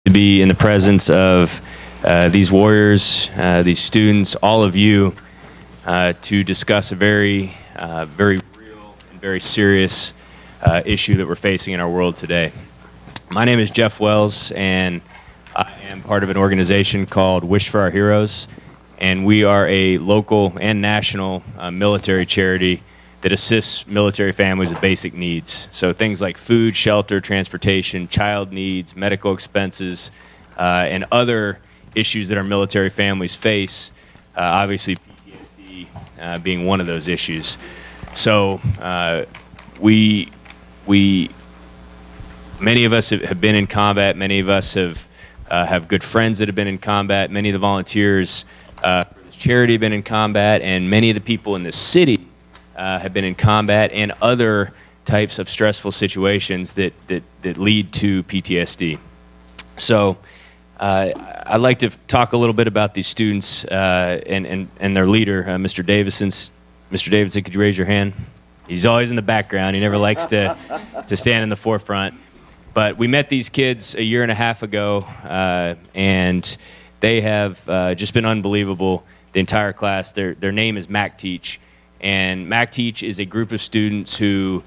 to be in the presence of these warriors, these students, all of you, to discuss a very real and very serious issue that we're facing in our world today. My name is Jeff Wells, and I am part of an organization called Wish for Our Heroes, and we are a local and national military charity that assists military families with basic needs. So things like food, shelter, transportation, child needs, medical expenses, and other issues that our military families face, obviously PTSD being one of those issues. So many of us have been in combat. Many of us have good friends that have been in combat. Many of the volunteers for this charity have been in combat, and many of the people in this city have been in combat and other types of stressful situations that lead to PTSD. So I'd like to talk a little bit about these students and their leader, Mr. Davidson. Mr. Davidson, could you raise your hand? He's always in the background. He never likes to stand in the forefront. But we met these kids a year and a half ago, and they have just been unbelievable, the entire class. Their name is MacTeach. And MacTeach is a group of students who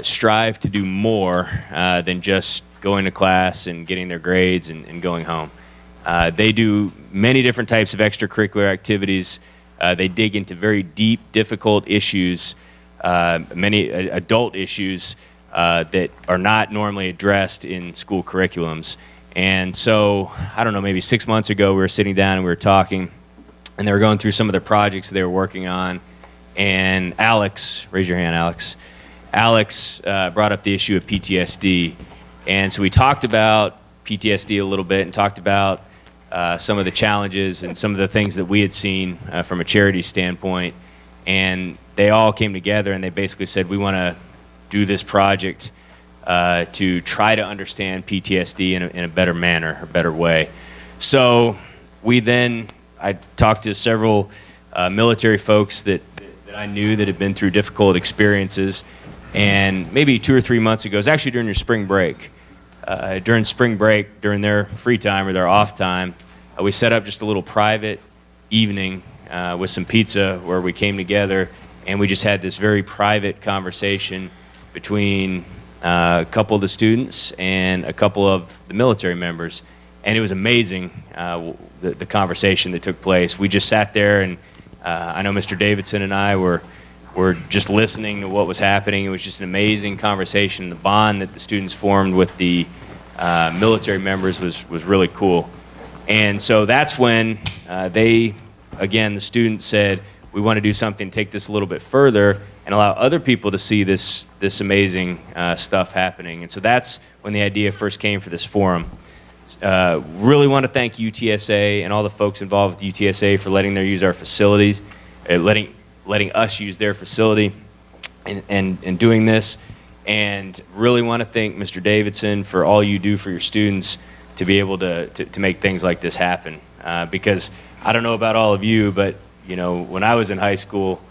strive to do more than just going to class and getting their grades and going home. They do many different types of extracurricular activities. They dig into very deep, difficult issues, many adult issues that are not normally addressed in school curriculums. And so, I don't know, maybe 6 months ago, we were sitting down and we were talking, and they were going through some of their projects they were working on. And Alex, raise your hand, Alex. Alex brought up the issue of PTSD. And so we talked about PTSD a little bit and talked about some of the challenges and some of the things that we had seen from a charity standpoint. And they all came together and they basically said, we want to do this project to try to understand PTSD in a better manner, a better way. So I talked to several military folks that I knew that had been through difficult experiences, and maybe 2 or 3 months ago, it was actually during your spring break. During spring break, during their free time or their off time, we set up just a little private evening with some pizza where we came together and we just had this very private conversation between a couple of the students and a couple of the military members. And it was amazing, the conversation that took place. We just sat there, and I know Mr. Davidson and I were just listening to what was happening. It was just an amazing conversation. The bond that the students formed with the military members was really cool. And so that's when the students said, we want to do something, take this a little bit further and allow other people to see this amazing stuff happening. And so that's when the idea first came for this forum. Really want to thank UTSA and all the folks involved with UTSA for letting them use our facilities, letting us use their facility and doing this. And really want to thank Mr. Davidson for all you do for your students to be able to make things like this happen. Because I don't know about all of you, but when I was in high school,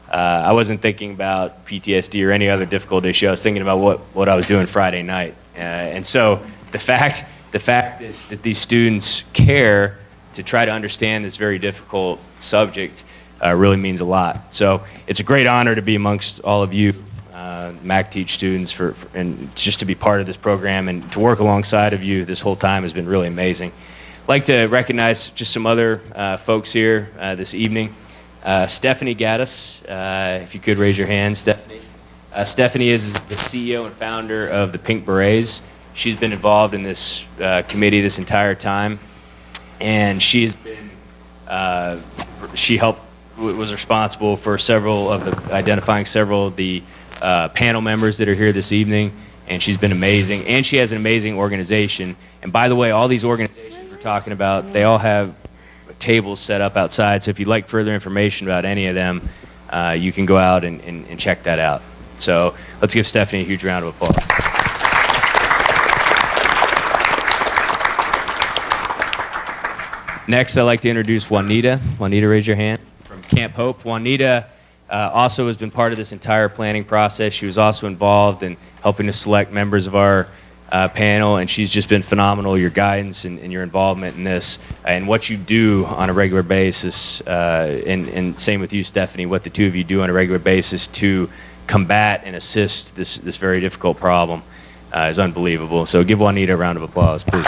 I wasn't thinking about PTSD or any other difficult issue. I was thinking about what I was doing Friday night. And so the fact that these students care to try to understand this very difficult subject really means a lot. So it's a great honor to be amongst all of you MacTeach students and just to be part of this program and to work alongside of you this whole time has been really amazing. I'd like to recognize just some other folks here this evening. Stephanie Gaddis, if you could raise your hand, Stephanie. Stephanie is the CEO and founder of the Pink Berets. She's been involved in this committee this entire time, and was responsible for identifying several of the panel members that are here this evening, and she's been amazing. And she has an amazing organization. And by the way, all these organizations we're talking about, they all have tables set up outside, so if you'd like further information about any of them, you can go out and check that out. So let's give Stephanie a huge round of applause. Next, I'd like to introduce Juanita. Juanita, raise your hand. From Camp Hope. Juanita also has been part of this entire planning process. She was also involved in helping to select members of our panel, and she's just been phenomenal. Your guidance and your involvement in this, and what you do on a regular basis, and same with you, Stephanie, what the two of you do on a regular basis to combat and assist this very difficult problem is unbelievable. So give Juanita a round of applause, please.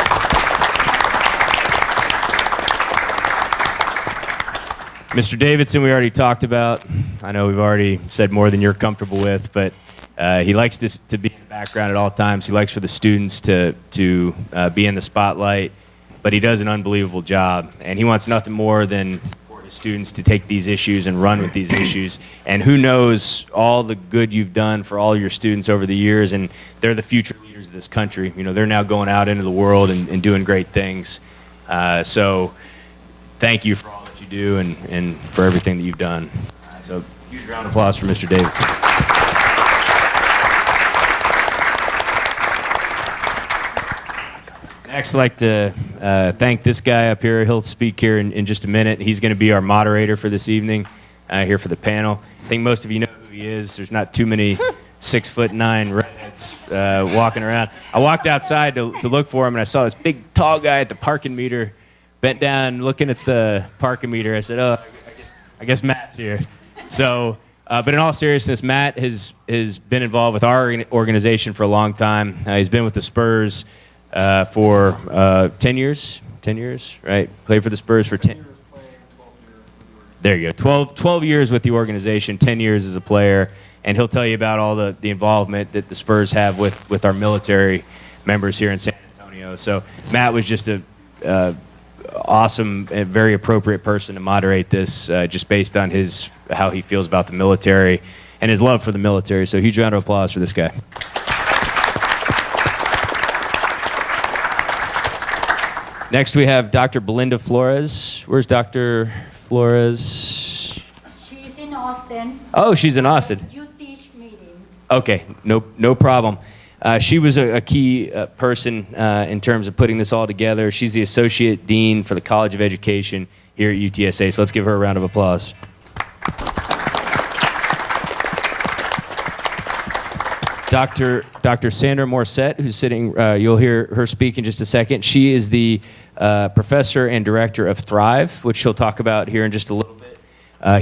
Mr. Davidson, we already talked about. I know we've already said more than you're comfortable with, but he likes to be in the background at all times. He likes for the students to be in the spotlight, but he does an unbelievable job, and he wants nothing more than for his students to take these issues and run with these issues. And who knows all the good you've done for all your students over the years, and they're the future leaders of this country. You know, they're now going out into the world and doing great things. So thank you for all that you do and for everything that you've done. So huge round of applause for Mr. Davidson. Next, I'd like to thank this guy up here. He'll speak here in just a minute. He's going to be our moderator for this evening here for the panel. I think most of you know who he is. There's not too many 6'9" redheads walking around. I walked outside to look for him, and I saw this big, tall guy at the parking meter, bent down looking at the parking meter. I said, oh, I guess Matt's here. So, but in all seriousness, Matt has been involved with our organization for a long time. He's been with the Spurs for 10 years, right? Played for the Spurs for 10 years. There you go, 12 years with the organization, 10 years as a player, and he'll tell you about all the involvement that the Spurs have with our military members here in San Antonio. So Matt was just a awesome and very appropriate person to moderate this, just based on how he feels about the military and his love for the military. So huge round of applause for this guy. Next, we have Dr. Belinda Flores. Where's Dr. Flores? She's in Austin. Oh, she's in Austin. UTSA meeting. Okay, no problem. She was a key person in terms of putting this all together. She's the Associate Dean for the College of Education here at UTSA, so let's give her a round of applause. Dr. Sandra Morissette, who's sitting, you'll hear her speak in just a second. She is the professor and director of Thrive, which she'll talk about here in just a little bit.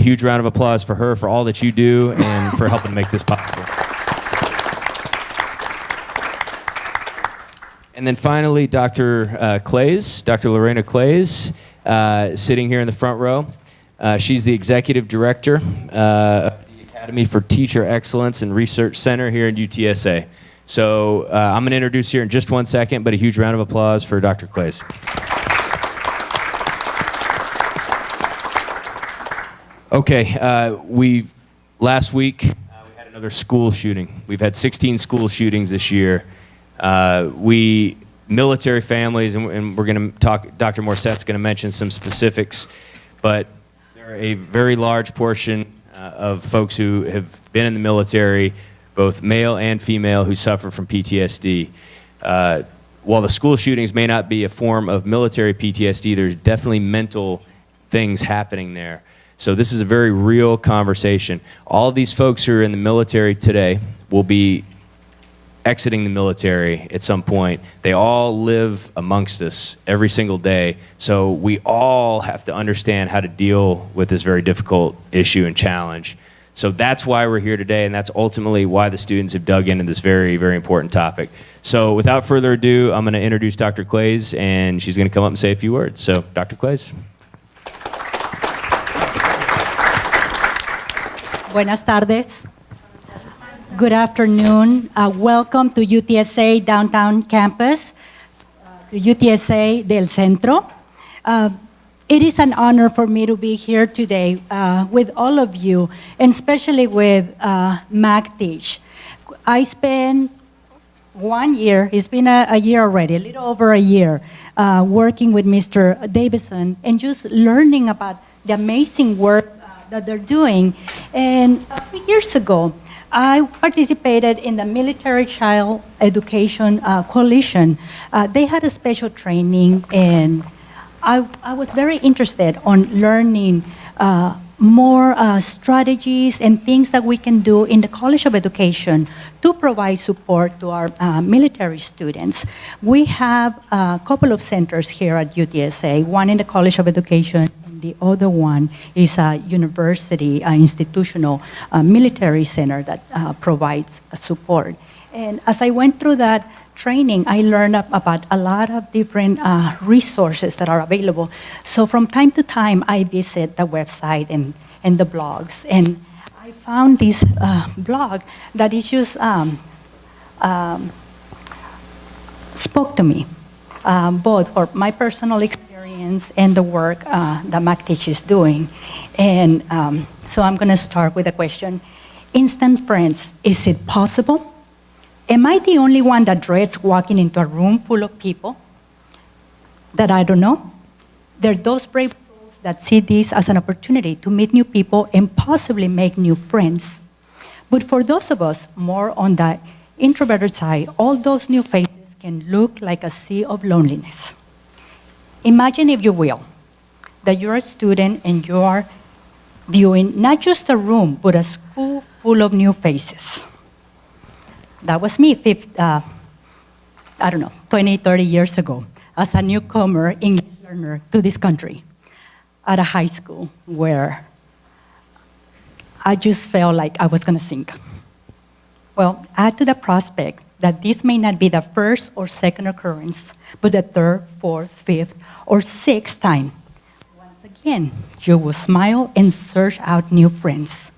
Huge round of applause for her for all that you do and for helping make this possible. And then finally, Dr. Clays, Dr. Lorena Clays, sitting here in the front row. She's the executive director of the Academy for Teacher Excellence and Research Center here in UTSA. So I'm going to introduce here in just one second, but a huge round of applause for Dr. Clays. Okay, last week we had another school shooting. We've had 16 school shootings this year. Military families, and we're going to talk, Dr. Morissette's going to mention some specifics, but there are a very large portion of folks who have been in the military, both male and female, who suffer from PTSD. While the school shootings may not be a form of military PTSD, there's definitely mental things happening there. So this is a very real conversation. All of these folks who are in the military today will be exiting the military at some point. They all live amongst us every single day. So we all have to understand how to deal with this very difficult issue and challenge. So that's why we're here today, and that's ultimately why the students have dug into this very, very important topic. So without further ado, I'm going to introduce Dr. Clays, and she's going to come up and say a few words. So, Dr. Clays. Buenas tardes. Good afternoon. Welcome to UTSA Downtown Campus, UTSA del Centro. It is an honor for me to be here today with all of you, and especially with MacTeach. I spent 1 year, it's been a year already, a little over a year, working with Mr. Davidson and just learning about the amazing work that they're doing. And a few years ago, I participated in the Military Child Education Coalition. They had a special training, and I was very interested on learning more strategies and things that we can do in the College of Education to provide support to our military students. We have a couple of centers here at UTSA, one in the College of Education, and the other one is a university, institutional military center that provides support. And as I went through that training, I learned about a lot of different resources that are available. So from time to time, I visit the website and the blogs. And I found this blog that is just spoke to me, both for my personal experience and the work that MacTeach is doing. And so I'm going to start with a question. Instant friends, is it possible? Am I the only one that dreads walking into a room full of people that I don't know? There are those brave souls that see this as an opportunity to meet new people and possibly make new friends. But for those of us more on the introverted side, all those new faces can look like a sea of loneliness. Imagine, if you will, that you're a student and you are viewing not just a room, but a school full of new faces. That was me, 20, 30 years ago, as a newcomer English learner to this country at a high school where I just felt like I was going to sink. Well, add to the prospect that this may not be the first or second occurrence, but the third, fourth, fifth, or sixth time. Once again, you will smile and search out new friends.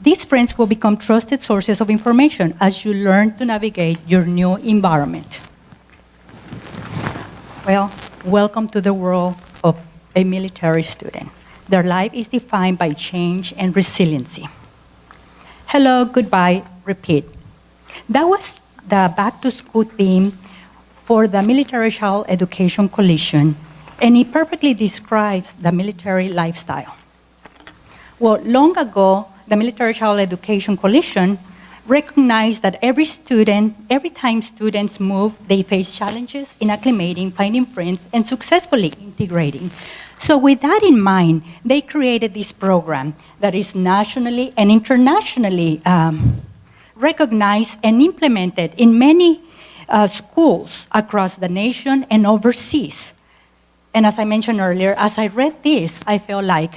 These friends will become trusted sources of information as you learn to navigate your new environment. Well, welcome to the world of a military student. Their life is defined by change and resiliency. Hello, goodbye, repeat. That was the back-to-school theme for the Military Child Education Coalition, and it perfectly describes the military lifestyle. Well, long ago, the Military Child Education Coalition recognized that every time students move, they face challenges in acclimating, finding friends, and successfully integrating. So with that in mind, they created this program that is nationally and internationally recognized and implemented in many schools across the nation and overseas. And as I mentioned earlier, as I read this, I felt like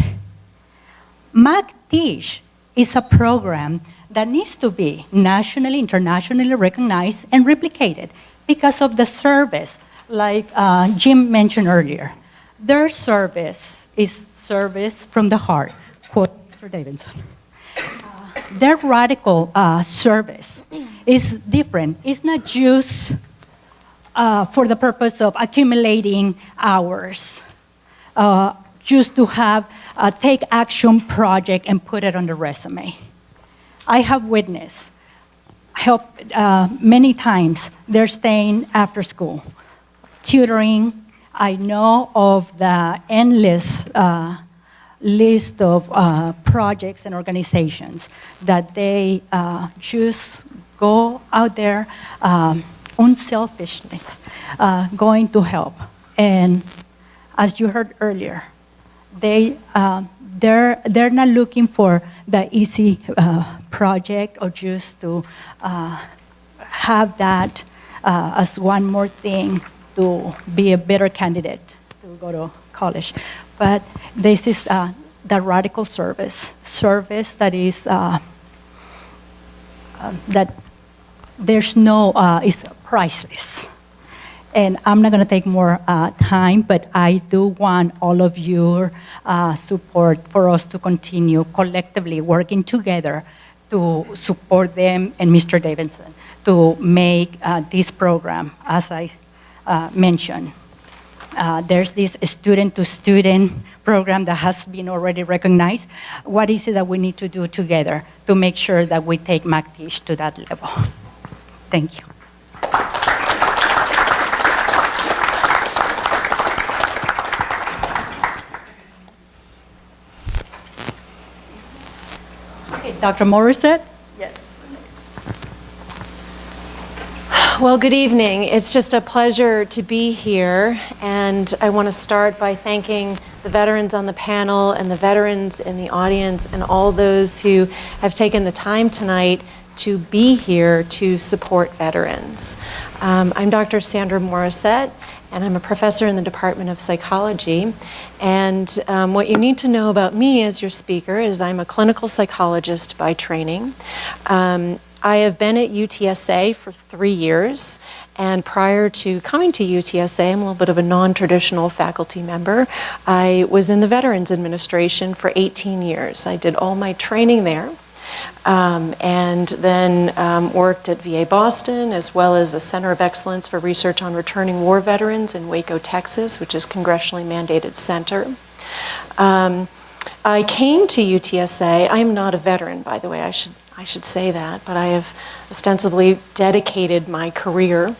MacTeach is a program that needs to be nationally, internationally recognized and replicated because of the service, like Jim mentioned earlier. Their service is service from the heart, quote Mr. Davidson. Their radical service is different. It's not just for the purpose of accumulating hours, just to have a take action project and put it on the resume. I have witnessed, many times, they're staying after school, tutoring. I know of the endless list of projects and organizations that they just go out there unselfishly, going to help. And as you heard earlier, they're not looking for the easy project or just to have that as one more thing to be a better candidate to go to college. But this is the radical service that is that there's no is priceless. And I'm not going to take more time, but I do want all of your support for us to continue collectively working together to support them and Mr. Davidson to make this program, as I mentioned. There's this student-to-student program that has been already recognized. What is it that we need to do together to make sure that we take MacTeach to that level? Thank you. Dr. Morissette? Yes. Well, good evening. It's just a pleasure to be here, and I want to start by thanking the veterans on the panel and the veterans in the audience and all those who have taken the time tonight to be here to support veterans. I'm Dr. Sandra Morissette, and I'm a professor in the Department of Psychology. And what you need to know about me as your speaker is I'm a clinical psychologist by training. I have been at UTSA for 3 years, and prior to coming to UTSA, I'm a little bit of a non-traditional faculty member. I was in the Veterans Administration for 18 years. I did all my training there, and then worked at VA Boston, as well as a Center of Excellence for Research on Returning War Veterans in Waco, Texas, which is a congressionally mandated center. I came to UTSA. I am not a veteran, by the way. I should say that, but I have ostensibly dedicated my career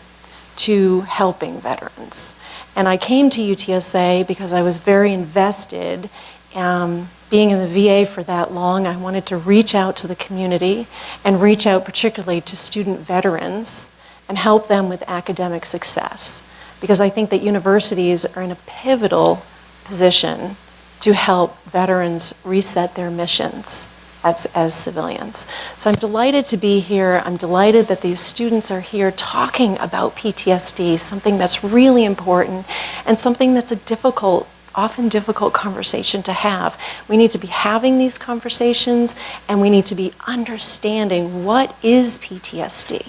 to helping veterans. And I came to UTSA because I was very invested. Being in the VA for that long, I wanted to reach out to the community and reach out particularly to student veterans and help them with academic success. Because I think that universities are in a pivotal position to help veterans reset their missions as civilians. So I'm delighted to be here. I'm delighted that these students are here talking about PTSD, something that's really important and something that's often difficult conversation to have. We need to be having these conversations, and we need to be understanding what is PTSD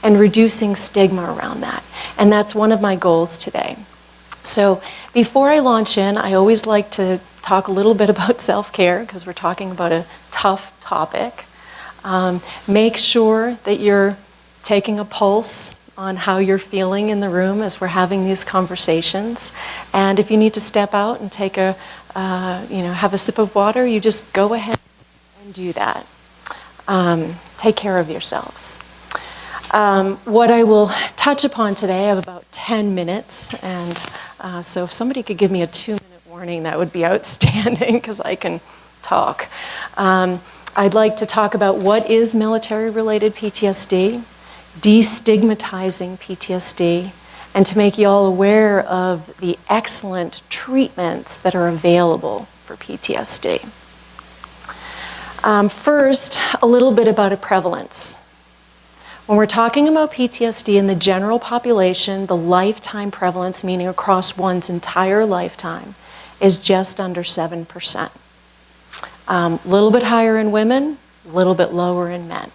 and reducing stigma around that. And that's one of my goals today. So before I launch in, I always like to talk a little bit about self-care because we're talking about a tough topic. Make sure that you're taking a pulse on how you're feeling in the room as we're having these conversations. And if you need to step out and take have a sip of water, you just go ahead and do that. Take care of yourselves. What I will touch upon today, I have about 10 minutes, and so if somebody could give me a 2-minute warning, that would be outstanding, because I can talk. I'd like to talk about what is military-related PTSD, destigmatizing PTSD, and to make you all aware of the excellent treatments that are available for PTSD. First, a little bit about a prevalence. When we're talking about PTSD in the general population, the lifetime prevalence, meaning across one's entire lifetime, is just under 7%. A little bit higher in women, a little bit lower in men.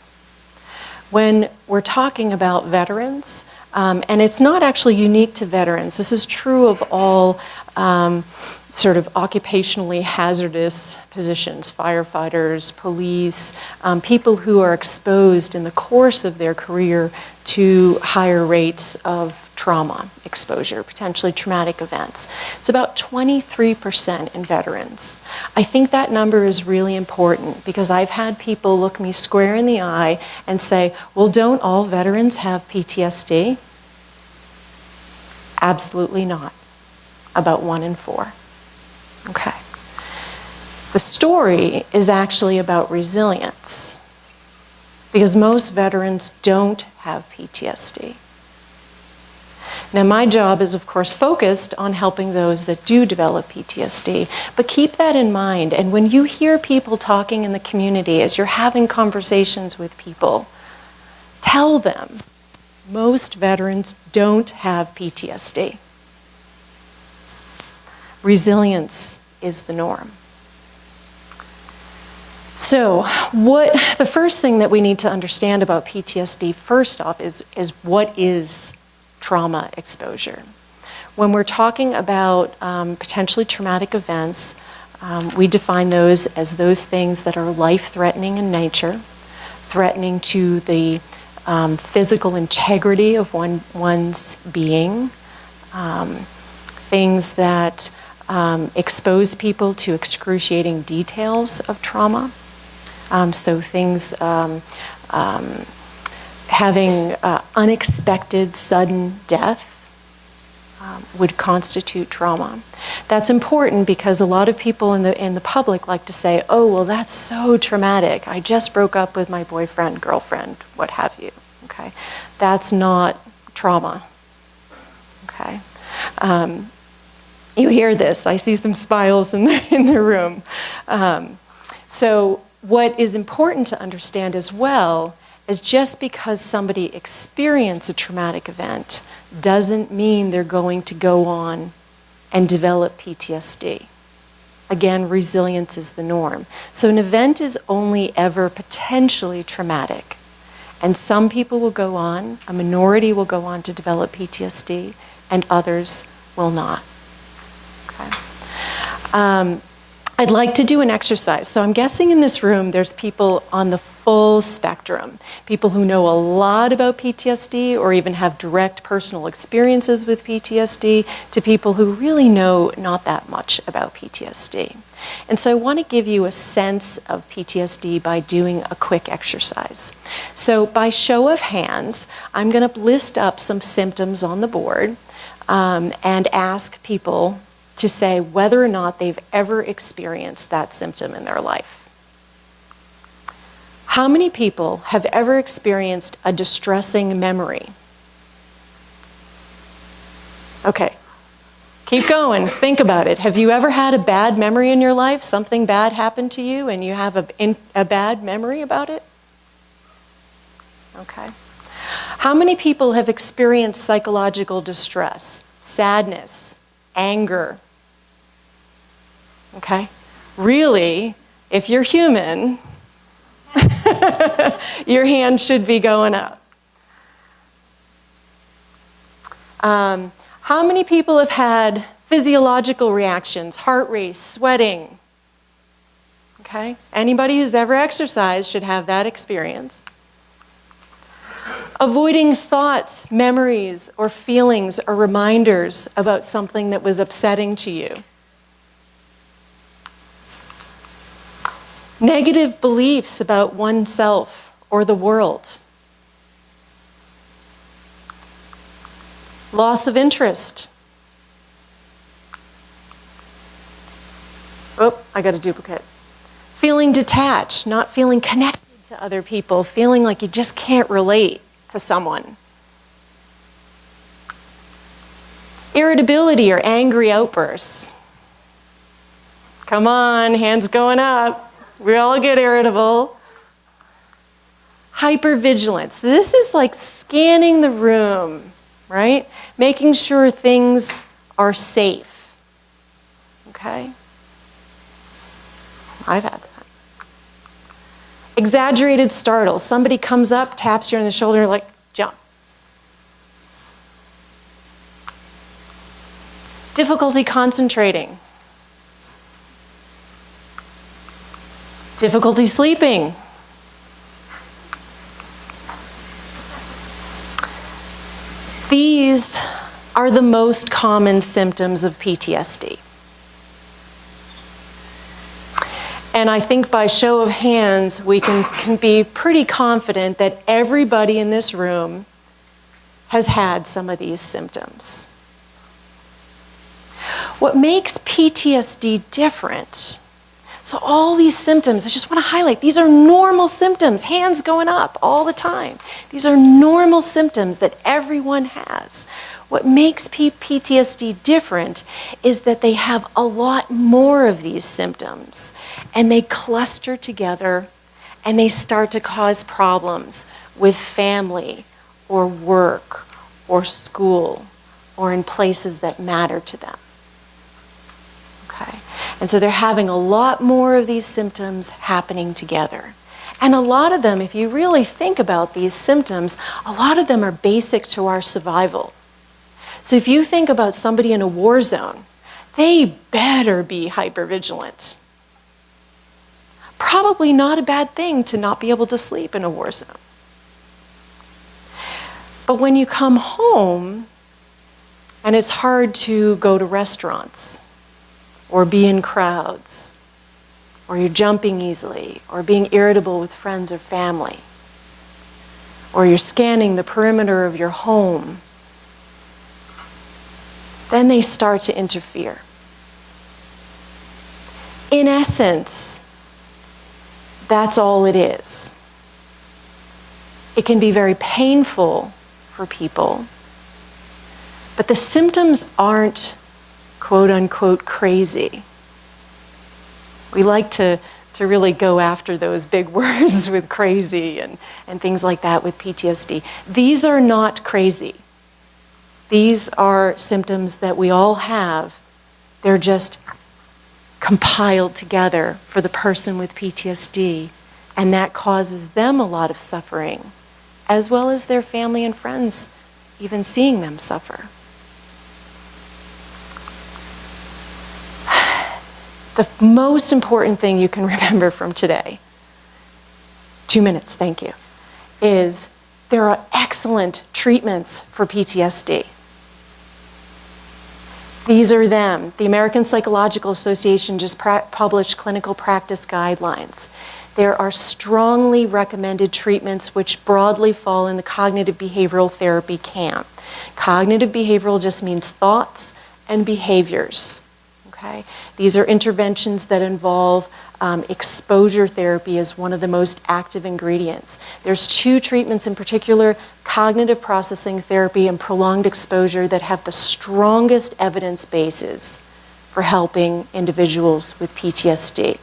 When we're talking about veterans, and it's not actually unique to veterans, this is true of all sort of occupationally hazardous positions, firefighters, police, people who are exposed in the course of their career to higher rates of trauma exposure, potentially traumatic events. It's about 23% in veterans. I think that number is really important because I've had people look me square in the eye and say, well, don't all veterans have PTSD? Absolutely not. About 1 in 4. Okay. The story is actually about resilience because most veterans don't have PTSD. Now, my job is, of course, focused on helping those that do develop PTSD, but keep that in mind. And when you hear people talking in the community, as you're having conversations with people, tell them most veterans don't have PTSD. Resilience is the norm. So, the first thing that we need to understand about PTSD, first off, is what is trauma exposure. When we're talking about potentially traumatic events, we define those as those things that are life-threatening in nature, threatening to the physical integrity of one's being, things that expose people to excruciating details of trauma. So things having unexpected sudden death would constitute trauma. That's important because a lot of people in the public like to say, oh, well, that's so traumatic. I just broke up with my boyfriend, girlfriend, what have you. okay? That's not trauma, okay? You hear this. I see some smiles in the room. So what is important to understand as well is just because somebody experiences a traumatic event doesn't mean they're going to go on and develop PTSD. Again, resilience is the norm. So an event is only ever potentially traumatic. And some people will go on, a minority will go on to develop PTSD, and others will not. Okay. I'd like to do an exercise. So I'm guessing in this room there's people on the full spectrum, people who know a lot about PTSD or even have direct personal experiences with PTSD, to people who really know not that much about PTSD. And so I want to give you a sense of PTSD by doing a quick exercise. So by show of hands, I'm going to list up some symptoms on the board and ask people to say whether or not they've ever experienced that symptom in their life. How many people have ever experienced a distressing memory? Okay, keep going, think about it. Have you ever had a bad memory in your life? Something bad happened to you and you have a bad memory about it? Okay. How many people have experienced psychological distress, sadness, anger? Okay? Really, if you're human, your hand should be going up. How many people have had physiological reactions, heart race, sweating? Okay? Anybody who's ever exercised should have that experience. Avoiding thoughts, memories, or feelings or reminders about something that was upsetting to you. Negative beliefs about oneself or the world. Loss of interest. Oh, I got a duplicate. Feeling detached, not feeling connected to other people, feeling like you just can't relate to someone. Irritability or angry outbursts. Come on, hands going up. We all get irritable. Hypervigilance. This is like scanning the room, right? Making sure things are safe. Okay? I've had that. Exaggerated startle. Somebody comes up, taps you on the shoulder, like, jump. Difficulty concentrating. Difficulty sleeping. These are the most common symptoms of PTSD. And I think by show of hands, we can be pretty confident that everybody in this room has had some of these symptoms. What makes PTSD different? So all these symptoms, I just want to highlight, these are normal symptoms, hands going up all the time. These are normal symptoms that everyone has. What makes PTSD different is that they have a lot more of these symptoms, and they cluster together, and they start to cause problems with family or work or school or in places that matter to them. Okay? And so they're having a lot more of these symptoms happening together. And a lot of them, if you really think about these symptoms, a lot of them are basic to our survival. So if you think about somebody in a war zone, they better be hypervigilant. Probably not a bad thing to not be able to sleep in a war zone. But when you come home, and it's hard to go to restaurants, or be in crowds, or you're jumping easily, or being irritable with friends or family, or you're scanning the perimeter of your home, then they start to interfere. In essence, that's all it is. It can be very painful for people, but the symptoms aren't quote unquote crazy. We like to really go after those big words with crazy and things like that with PTSD. These are not crazy. These are symptoms that we all have. They're just compiled together for the person with PTSD, and that causes them a lot of suffering, as well as their family and friends, even seeing them suffer. The most important thing you can remember from today, 2 minutes, thank you, is there are excellent treatments for PTSD. These are them. The American Psychological Association just published clinical practice guidelines. There are strongly recommended treatments which broadly fall in the cognitive behavioral therapy camp. Cognitive behavioral just means thoughts and behaviors. Okay? These are interventions that involve exposure therapy as one of the most active ingredients. There's 2 treatments in particular, cognitive processing therapy and prolonged exposure, that have the strongest evidence bases for helping individuals with PTSD.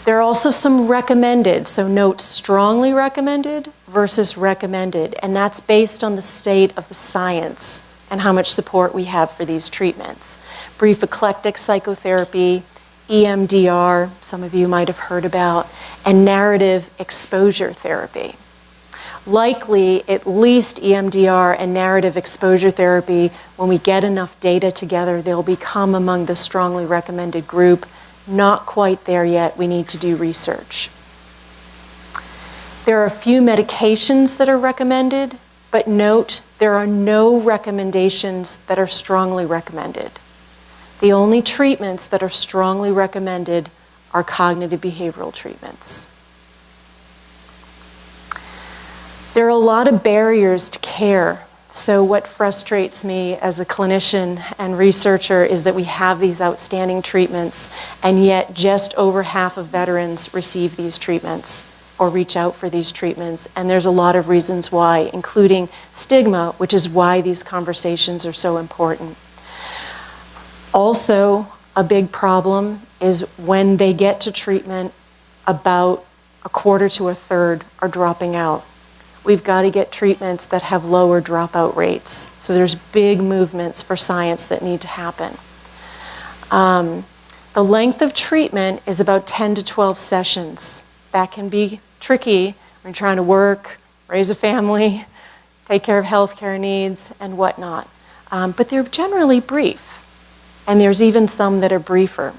There are also some recommended, so note strongly recommended versus recommended, and that's based on the state of the science and how much support we have for these treatments. Brief eclectic psychotherapy, EMDR, some of you might have heard about, and narrative exposure therapy. Likely, at least EMDR and narrative exposure therapy, when we get enough data together, they'll become among the strongly recommended group. Not quite there yet, we need to do research. There are a few medications that are recommended, but note, there are no recommendations that are strongly recommended. The only treatments that are strongly recommended are cognitive behavioral treatments. There are a lot of barriers to care. So what frustrates me as a clinician and researcher is that we have these outstanding treatments, and yet just over half of veterans receive these treatments or reach out for these treatments. And there's a lot of reasons why, including stigma, which is why these conversations are so important. Also, a big problem is when they get to treatment, about a quarter to a third are dropping out. We've got to get treatments that have lower dropout rates. So there's big movements for science that need to happen. The length of treatment is about 10 to 12 sessions. That can be tricky when you're trying to work, raise a family, take care of healthcare needs, and whatnot. But they're generally brief. And there's even some that are briefer.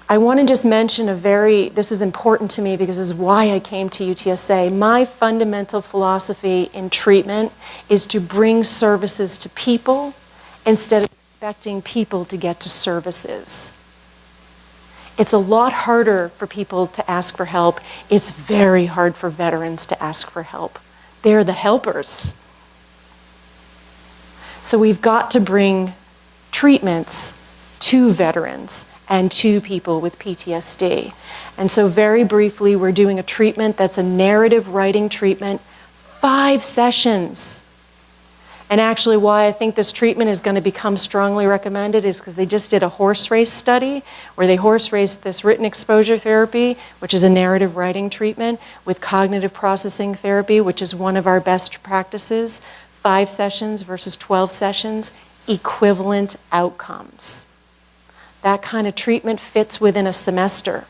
I want to just mention this is important to me because this is why I came to UTSA. My fundamental philosophy in treatment is to bring services to people instead of expecting people to get to services. It's a lot harder for people to ask for help. It's very hard for veterans to ask for help. They're the helpers. So we've got to bring treatments to veterans and to people with PTSD. And so very briefly, we're doing a treatment that's a narrative writing treatment, 5 sessions. And actually why I think this treatment is going to become strongly recommended is because they just did a horse race study where they horse raced this written exposure therapy, which is a narrative writing treatment, with cognitive processing therapy, which is one of our best practices. 5 sessions versus 12 sessions, equivalent outcomes. That kind of treatment fits within a semester.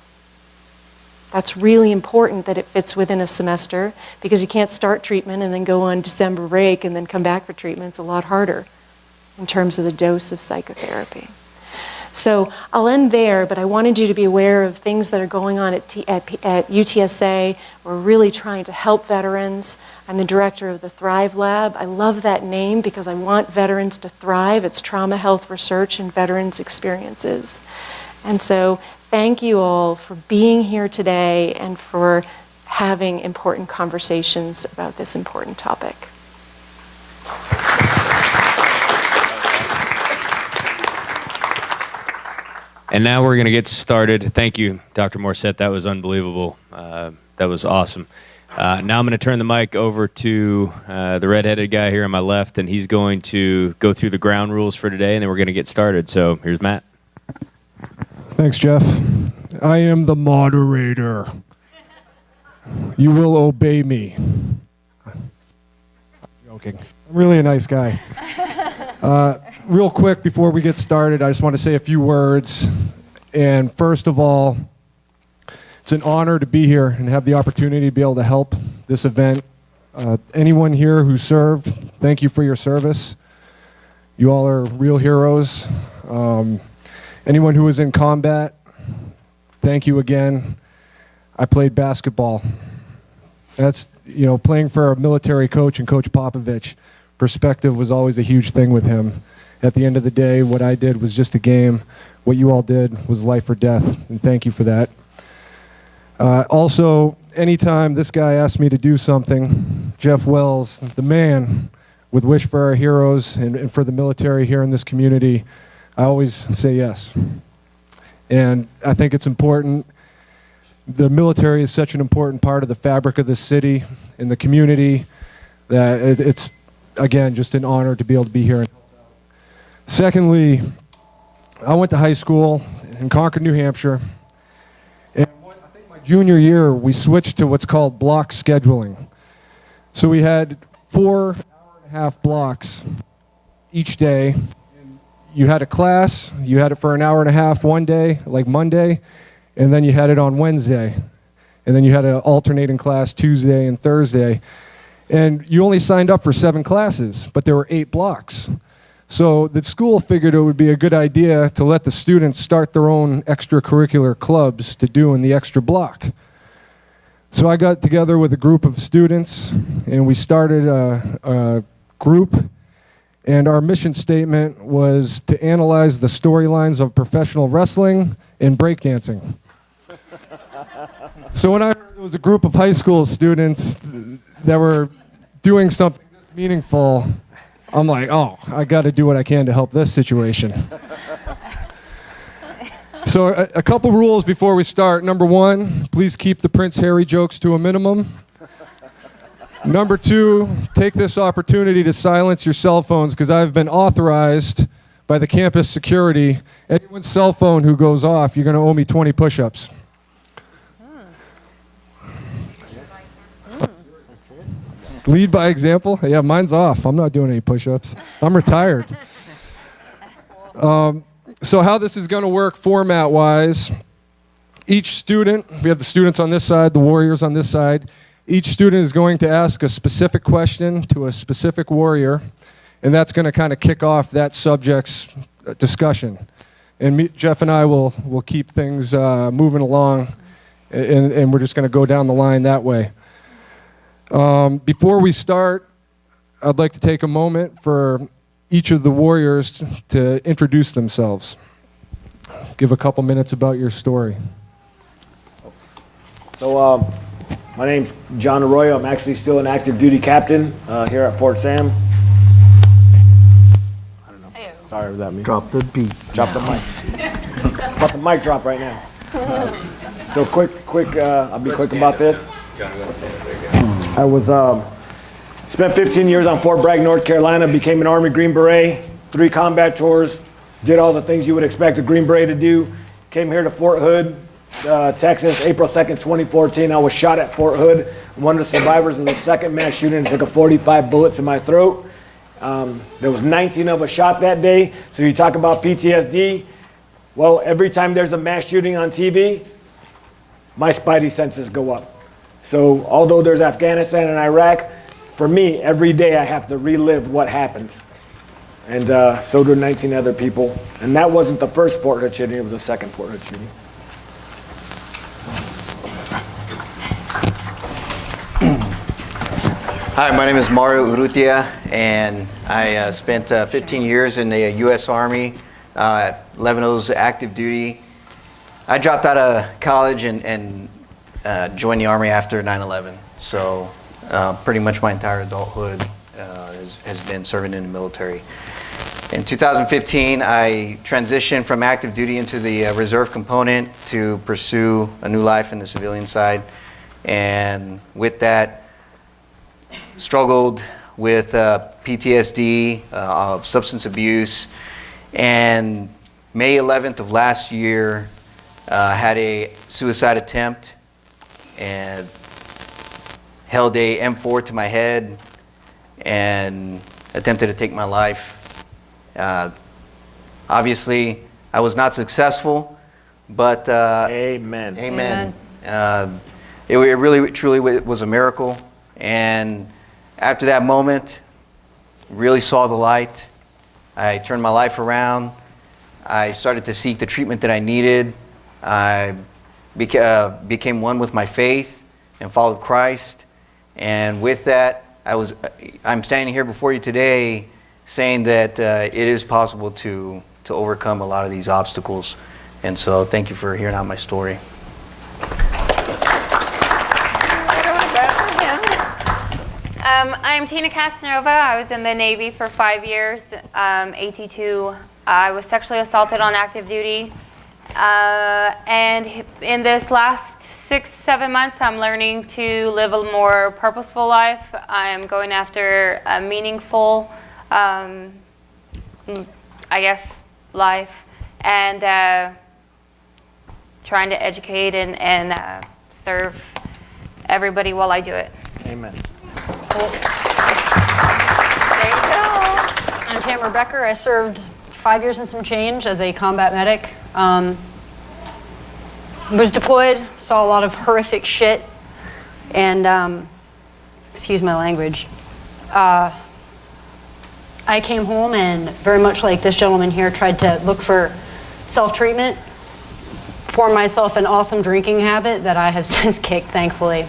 That's really important that it fits within a semester because you can't start treatment and then go on December break and then come back for treatment. It's a lot harder in terms of the dose of psychotherapy. So I'll end there, but I wanted you to be aware of things that are going on at UTSA. We're really trying to help veterans. I'm the director of the Thrive Lab. I love that name because I want veterans to thrive. It's trauma health research and veterans experiences. And so thank you all for being here today and for having important conversations about this important topic. And now we're going to get started. Thank you, Dr. Morissette. That was unbelievable. That was awesome. Now I'm going to turn the mic over to the redheaded guy here on my left, and he's going to go through the ground rules for today, and then we're going to get started. So here's Matt. Thanks, Jeff. I am the moderator. You will obey me. I'm joking. I'm really a nice guy. Real quick before we get started, I just want to say a few words. And first of all, it's an honor to be here and have the opportunity to be able to help this event. Anyone here who served, thank you for your service. You all are real heroes. Anyone who was in combat, thank you again. I played basketball. That's, playing for a military coach and Coach Popovich, perspective was always a huge thing with him. At the end of the day, what I did was just a game. What you all did was life or death, and thank you for that. Also, anytime this guy asks me to do something, Jeff Wells, the man with Wish for Our Heroes and for the military here in this community, I always say yes. And I think it's important. The military is such an important part of the fabric of this city and the community that it's, again, just an honor to be able to be here. Secondly, I went to high school in Concord, New Hampshire. And I think my junior year, we switched to what's called block scheduling. So we had 4 hour-and-a-half blocks each day. You had a class, you had it for an hour and a half one day, like Monday, and then you had it on Wednesday. And then you had an alternating class Tuesday and Thursday. And you only signed up for 7 classes, but there were 8 blocks. So the school figured it would be a good idea to let the students start their own extracurricular clubs to do in the extra block. So I got together with a group of students, and we started a group. And our mission statement was to analyze the storylines of professional wrestling and breakdancing. So when I heard there was a group of high school students that were doing something this meaningful, I'm like, oh, I got to do what I can to help this situation. So a couple rules before we start. Number 1, please keep the Prince Harry jokes to a minimum. Number 2, take this opportunity to silence your cell phones because I've been authorized by the campus security. Anyone's cell phone who goes off, you're going to owe me 20 push-ups. Lead by example? Yeah, mine's off. I'm not doing any push-ups. I'm retired. So how this is going to work format-wise, each student, we have the students on this side, the warriors on this side. Each student is going to ask a specific question to a specific warrior, and that's going to kind of kick off that subject's discussion. And Jeff and I will keep things moving along, and we're just going to go down the line that way. Before we start, I'd like to take a moment for each of the warriors to introduce themselves. Give a couple minutes about your story. So, my name's John Arroyo. I'm actually still an active duty captain here at Fort Sam. I don't know. Sorry, was that me? Drop the beat. Drop the mic. About the mic drop right now. So quick. I'll be quick about this. I was spent 15 years on Fort Bragg, North Carolina. Became an Army Green Beret. 3 combat tours. Did all the things you would expect a Green Beret to do. Came here to Fort Hood, Texas, April 2nd, 2014. I was shot at Fort Hood. One of the survivors of the second mass shooting took a 45 bullet to my throat. There was 19 of us shot that day. So you talk about PTSD. Well, every time there's a mass shooting on TV, my spidey senses go up. So although there's Afghanistan and Iraq, for me, every day I have to relive what happened. And so do 19 other people. And that wasn't the first Fort Hood shooting, it was the second Fort Hood shooting. Hi, my name is Mario Urrutia, and I spent 15 years in the U.S. Army, 11 of those active duty. I dropped out of college and joined the Army after 9/11. So pretty much my entire adulthood has been serving in the military. In 2015, I transitioned from active duty into the reserve component to pursue a new life in the civilian side. And with that, struggled with PTSD, substance abuse, and May 11th of last year, had a suicide attempt and held a M4 to my head and attempted to take my life. Obviously, I was not successful, but Amen. Amen. It really, truly was a miracle. And after that moment, really saw the light. I turned my life around. I started to seek the treatment that I needed. I became one with my faith and followed Christ. And with that, I'm standing here before you today saying that it is possible to overcome a lot of these obstacles. And so thank you for hearing out my story. I'm Tina Casanova. I was in the Navy for 5 years, AT2. I was sexually assaulted on active duty. And in this last 6-7 months, I'm learning to live a more purposeful life. I'm going after a meaningful, I guess, life, and trying to educate and serve everybody while I do it. Amen. There you go. I'm Tamara Becker. I served 5 years and some change as a combat medic. Was deployed, saw a lot of horrific shit, and excuse my language. I came home and very much like this gentleman here tried to look for self-treatment, formed myself an awesome drinking habit that I have since kicked, thankfully.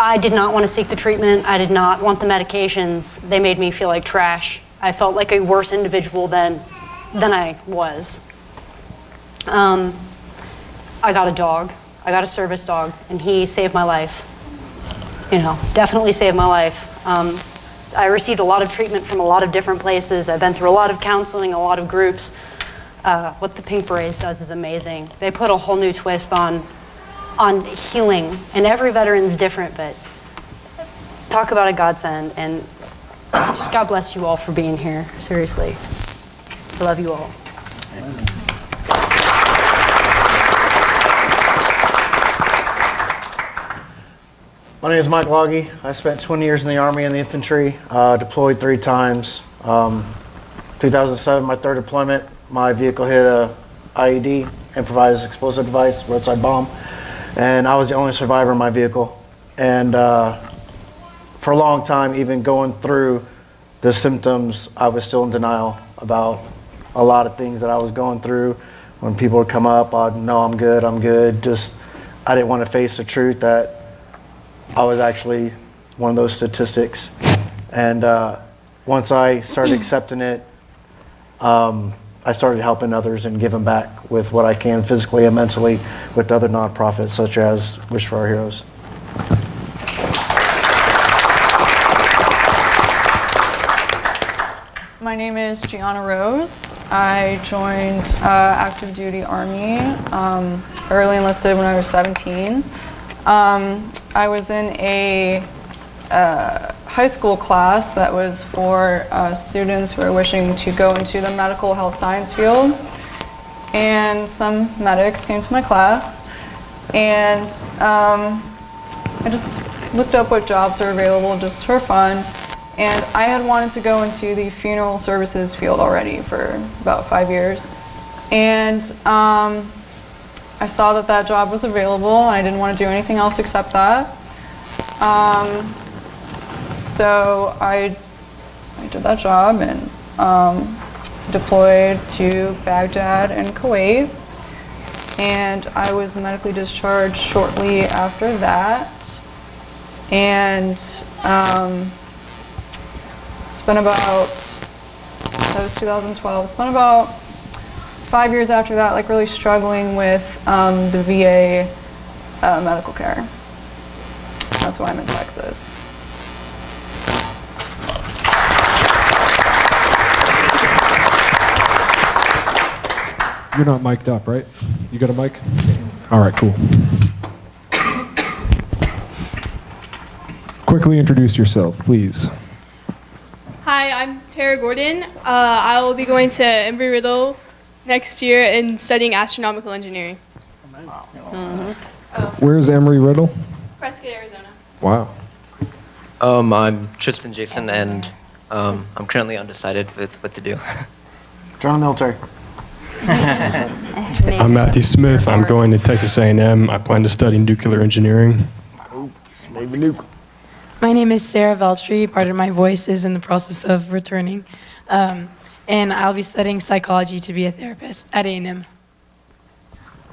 I did not want to seek the treatment. I did not want the medications. They made me feel like trash. I felt like a worse individual than I was. I got a dog. I got a service dog, and he saved my life. You know, definitely saved my life. I received a lot of treatment from a lot of different places. I've been through a lot of counseling, a lot of groups. What the Pink Berets does is amazing. They put a whole new twist on healing, and every veteran's different, but talk about a godsend, and just God bless you all for being here, seriously. I love you all. Amen. My name is Mike Loggy. I spent 20 years in the Army in the infantry, deployed 3 times. 2007, my third deployment, my vehicle hit a IED, improvised explosive device, roadside bomb, and I was the only survivor in my vehicle. And for a long time, even going through the symptoms, I was still in denial about a lot of things that I was going through. When people would come up, I'd know I'm good. Just, I didn't want to face the truth that I was actually one of those statistics. And once I started accepting it, I started helping others and giving back with what I can physically and mentally with other nonprofits such as Wish for Our Heroes. My name is Gianna Rose. I joined active duty Army, early enlisted when I was 17. I was in a high school class that was for students who are wishing to go into the medical health science field. And some medics came to my class, and I just looked up what jobs are available just for fun. And I had wanted to go into the funeral services field already for about 5 years. And I saw that that job was available, and I didn't want to do anything else except that. So I did that job and deployed to Baghdad and Kuwait. And I was medically discharged shortly after that. And spent about, that was 2012, spent about 5 years after that, like really struggling with the VA medical care. That's why I'm in Texas. You're not mic'd up, right? You got a mic? All right, cool. Quickly introduce yourself, please. Hi, I'm Tara Gordon. I will be going to Embry-Riddle next year and studying astronomical engineering. Where's Embry-Riddle? Prescott, Arizona. Wow. I'm Tristan Jason, and I'm currently undecided with what to do. Join the military. I'm Matthew Smith. I'm going to Texas A&M. I plan to study nuclear engineering. Maybe nuke. My name is Sarah Veltri. Part of my voice is in the process of returning. And I'll be studying psychology to be a therapist at A&M.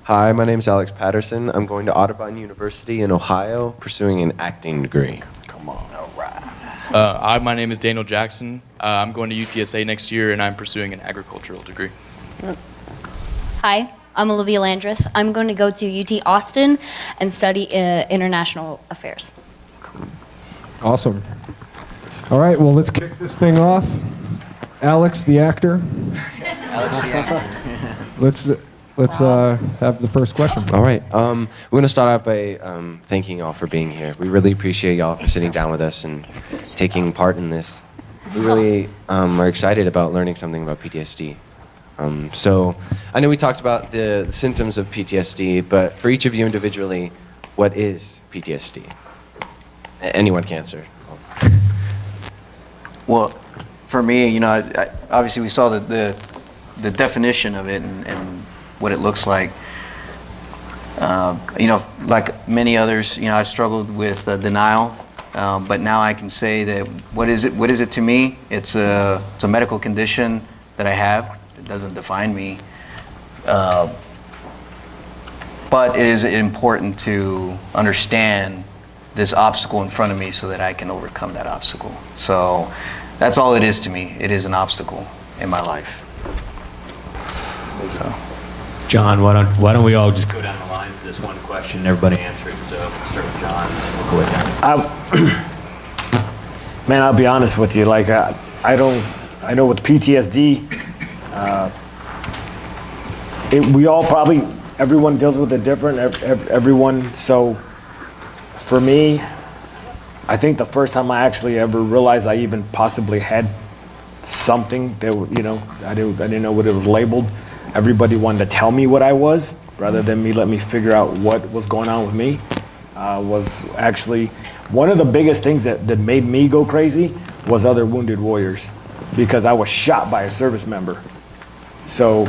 Hi, my name is Alex Patterson. I'm going to Audubon University in Ohio, pursuing an acting degree. Come on, all right. My name is Daniel Jackson. I'm going to UTSA next year, and I'm pursuing an agricultural degree. Hi, I'm Olivia Landreth. I'm going to go to UT Austin and study international affairs. Awesome. All right, well, let's kick this thing off. Alex, the actor. Alex, the actor. Let's have the first question. All right. We're going to start out by thanking y'all for being here. We really appreciate y'all for sitting down with us and taking part in this. We really are excited about learning something about PTSD. So I know we talked about the symptoms of PTSD, but for each of you individually, what is PTSD? Anyone can answer. Well, for me, you know, I obviously we saw the definition of it and what it looks like. You know, like many others, you know, I struggled with denial, but now I can say that what is it to me? It's a medical condition that I have. It doesn't define me, but it is important to understand this obstacle in front of me so that I can overcome that obstacle. So that's all it is to me. It is an obstacle in my life. So. John, why don't we all just go down the line for this one question and everybody answer it? So let's start with John. We'll go with him. Man, I'll be honest with you. Like, I know with PTSD, we all probably, everyone deals with it different. Everyone. So, for me, I think the first time I actually ever realized I even possibly had something that, you know, I didn't know what it was labeled. Everybody wanted to tell me what I was rather than let me figure out what was going on with me. Was actually one of the biggest things that made me go crazy was other wounded warriors, because I was shot by a service member. So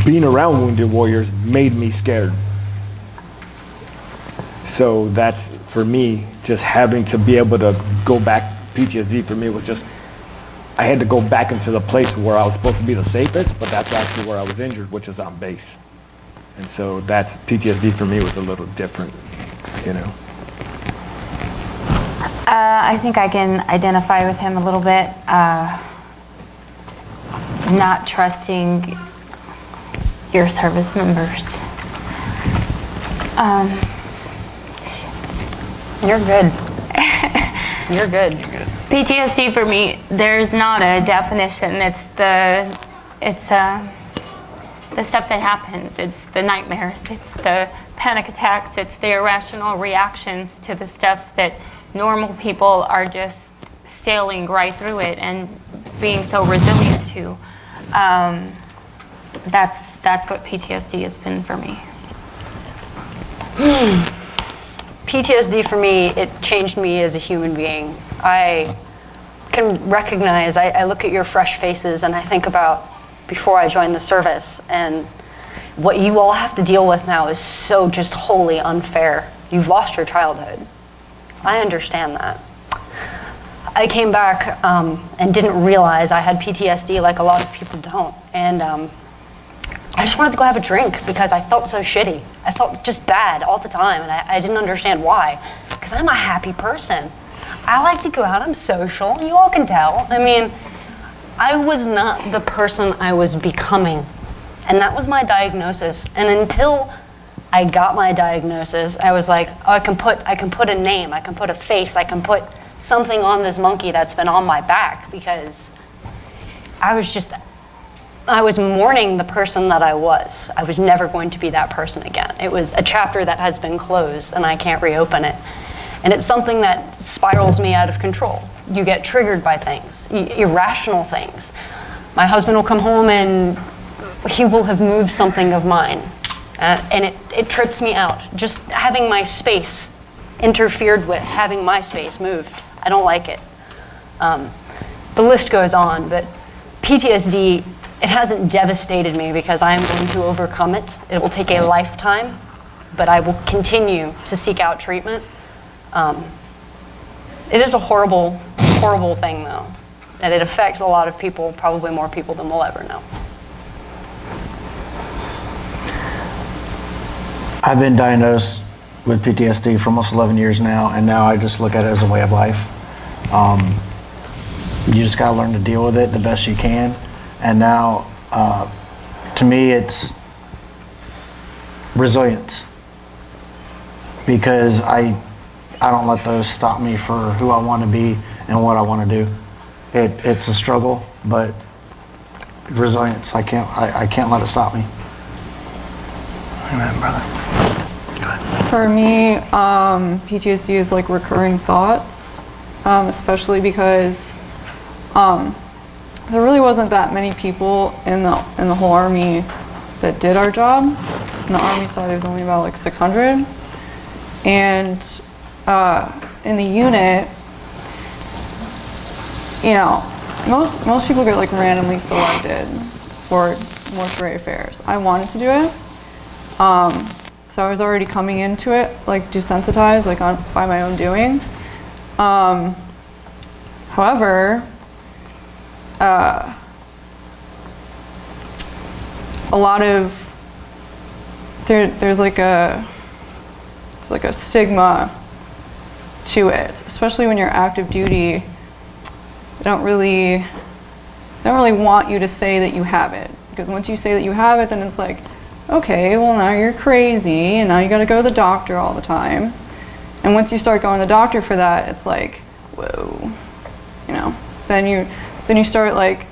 being around wounded warriors made me scared. So that's, for me, just having to be able to go back. PTSD for me was just, I had to go back into the place where I was supposed to be the safest, but that's actually where I was injured, which is on base. And so that's, PTSD for me was a little different, you know. I think I can identify with him a little bit. Not trusting your service members. You're good. You're good. PTSD for me, there's not a definition. It's the stuff that happens. It's the nightmares. It's the panic attacks. It's the irrational reactions to the stuff that normal people are just sailing right through it and being so resilient to. That's what PTSD has been for me. PTSD for me, it changed me as a human being. I can recognize, I look at your fresh faces and I think about before I joined the service, and what you all have to deal with now is so just wholly unfair. You've lost your childhood. I understand that. I came back and didn't realize I had PTSD like a lot of people don't. And I just wanted to go have a drink because I felt so shitty. I felt just bad all the time, and I didn't understand why. Because I'm a happy person. I like to go out, I'm social, you all can tell. I mean, I was not the person I was becoming. And that was my diagnosis. And until I got my diagnosis, I was like, oh, I can put a name, I can put a face, I can put something on this monkey that's been on my back, because I was just I was mourning the person that I was. I was never going to be that person again. It was a chapter that has been closed and I can't reopen it. And it's something that spirals me out of control. You get triggered by things, irrational things. My husband will come home and he will have moved something of mine. And it trips me out. Just having my space interfered with, having my space moved. I don't like it. The list goes on, but PTSD, it hasn't devastated me because I am going to overcome it. It will take a lifetime, but I will continue to seek out treatment. It is a horrible, horrible thing though, and it affects a lot of people, probably more people than we'll ever know. I've been diagnosed with PTSD for almost 11 years now, and now I just look at it as a way of life. You just gotta learn to deal with it the best you can. And now, to me, it's resilience. Because I don't let those stop me for who I want to be and what I want to do. It's a struggle, but resilience, I can't let it stop me. Amen, brother. For me, PTSD is like recurring thoughts, especially because there really wasn't that many people in the whole Army that did our job. In the Army side, there's only about like 600. And in the unit, you know, most people get like randomly selected for mortuary affairs. I wanted to do it. So I was already coming into it like desensitized, like by my own doing. However, a lot of there's like a stigma to it, especially when you're active duty. They don't really want you to say that you have it, because once you say that you have it, then it's like, okay, well now you're crazy and now you got to go to the doctor all the time. And once you start going to the doctor for that, it's like, whoa, you know. Then you start like,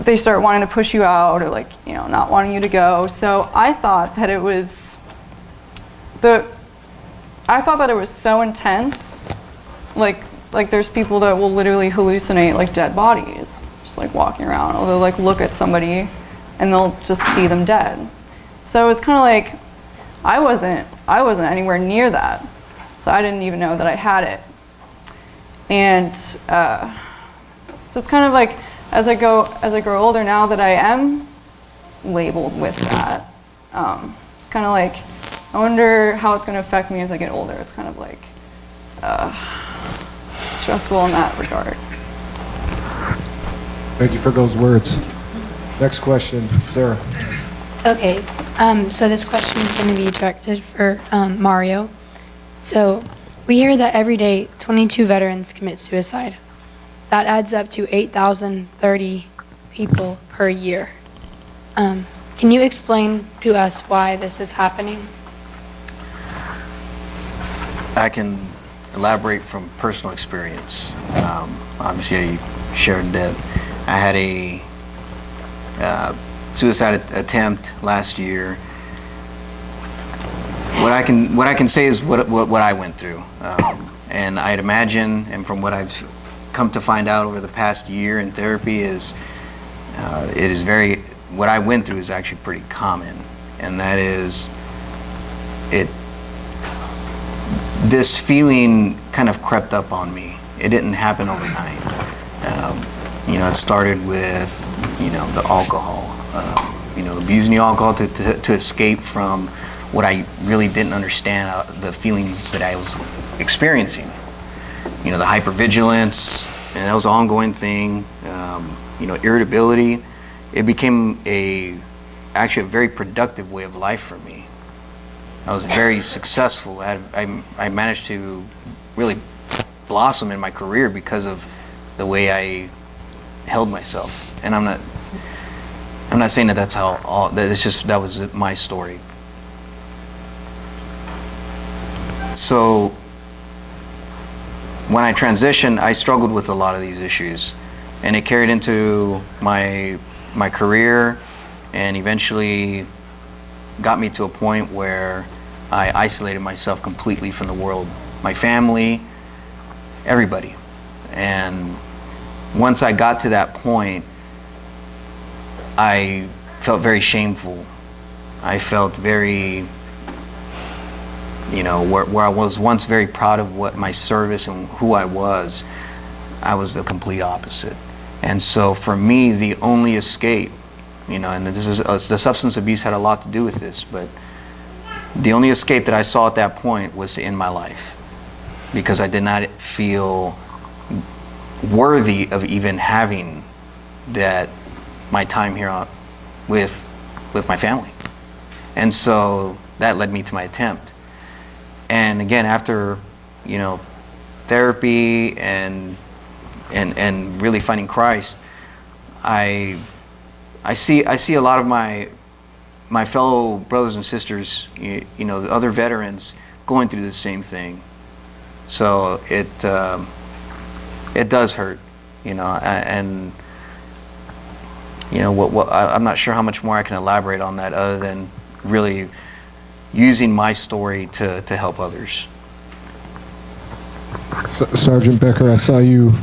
they start wanting to push you out, or like, you know, not wanting you to go. So I thought that it was so intense, like there's people that will literally hallucinate like dead bodies, just like walking around, or they'll like look at somebody and they'll just see them dead. So it's kind of like, I wasn't anywhere near that, so I didn't even know that I had it. And so it's kind of like, as I grow older now that I am labeled with that, kind of like, I wonder how it's going to affect me as I get older. It's kind of like stressful in that regard. Thank you for those words. Next question, Sarah. Okay, so this question is going to be directed for Mario. So we hear that every day 22 veterans commit suicide. That adds up to 8,030 people per year. Can you explain to us why this is happening? I can elaborate from personal experience. Obviously, I shared that I had a suicide attempt last year. What I can say is what I went through, and I'd imagine, and from what I've come to find out over the past year in therapy, is what I went through is actually pretty common, and that is this feeling kind of crept up on me. It didn't happen overnight. You know, it started with, you know, the alcohol, you know, abusing the alcohol to escape from what I really didn't understand, the feelings that I was experiencing. You know, the hypervigilance, and that was an ongoing thing. You know, irritability. It became actually a very productive way of life for me. I was very successful. I managed to really blossom in my career because of the way I held myself. And I'm not saying that that's how that was my story. So when I transitioned, I struggled with a lot of these issues, and it carried into my my career, and eventually got me to a point where I isolated myself completely from the world, my family, everybody. And once I got to that point, I felt very shameful. I felt very, you know, where I was once very proud of what my service and who I was the complete opposite. And so for me, the only escape, you know, and this is the substance abuse had a lot to do with this, but the only escape that I saw at that point was to end my life, because I did not feel worthy of even having that my time here with my family. And so that led me to my attempt. And again, after, you know, therapy and really finding Christ, I see a lot of my fellow brothers and sisters, you know, the other veterans going through the same thing. So it does hurt, you know, and you know I'm not sure how much more I can elaborate on that other than really using my story to help others. Sergeant Becker, I saw you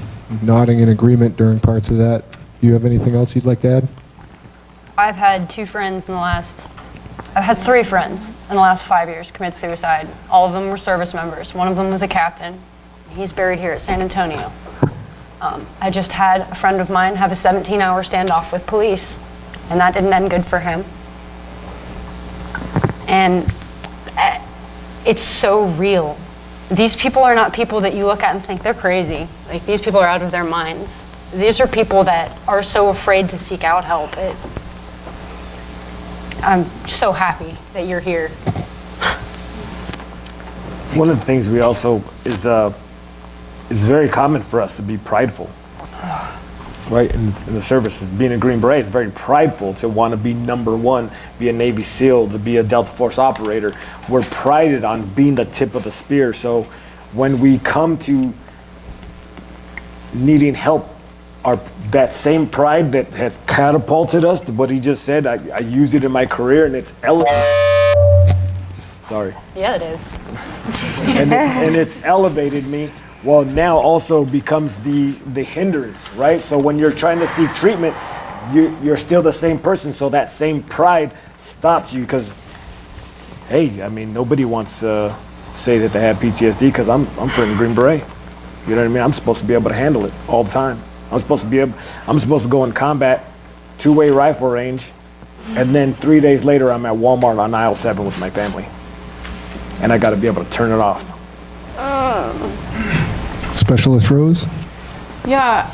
nodding in agreement during parts of that. Do you have anything else you'd like to add? I've had 3 friends in the last 5 years commit suicide. All of them were service members. One of them was a captain. He's buried here at San Antonio. I just had a friend of mine have a 17-hour standoff with police, and that didn't end good for him. And it's so real. These people are not people that you look at and think they're crazy. Like, these people are out of their minds. These are people that are so afraid to seek out help. I'm so happy that you're here. One of the things we also is it's very common for us to be prideful, right? In the service, being a Green Beret, it's very prideful to want to be number one, be a Navy SEAL, to be a Delta Force operator. We're prided on being the tip of the spear. So when we come to needing help, that same pride that has catapulted us to what he just said, I use it in my career, and it's elevated. Sorry. Yeah, it is. And it's elevated me. Well, now also becomes the hindrance, right? So when you're trying to seek treatment, you're still the same person. So that same pride stops you, because, hey, I mean, nobody wants to say that they have PTSD, because I'm freaking Green Beret. You know what I mean? I'm supposed to be able to handle it all the time. I'm supposed to go in combat, 2-way rifle range, and then 3 days later I'm at Walmart on aisle 7 with my family. And I got to be able to turn it off. Specialist Rose? Yeah,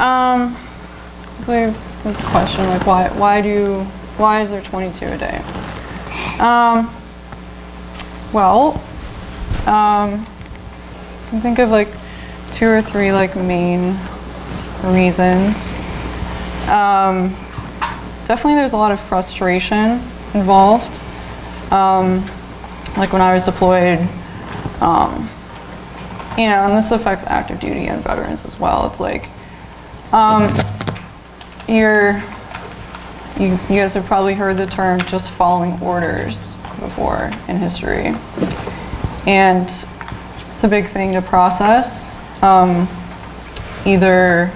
that's a question, like why is there 22 a day? Well, I can think of like 2 or 3 like main reasons. Definitely there's a lot of frustration involved. Like when I was deployed, you know, and this affects active duty and veterans as well. It's like, you guys have probably heard the term just following orders before in history. And it's a big thing to process, either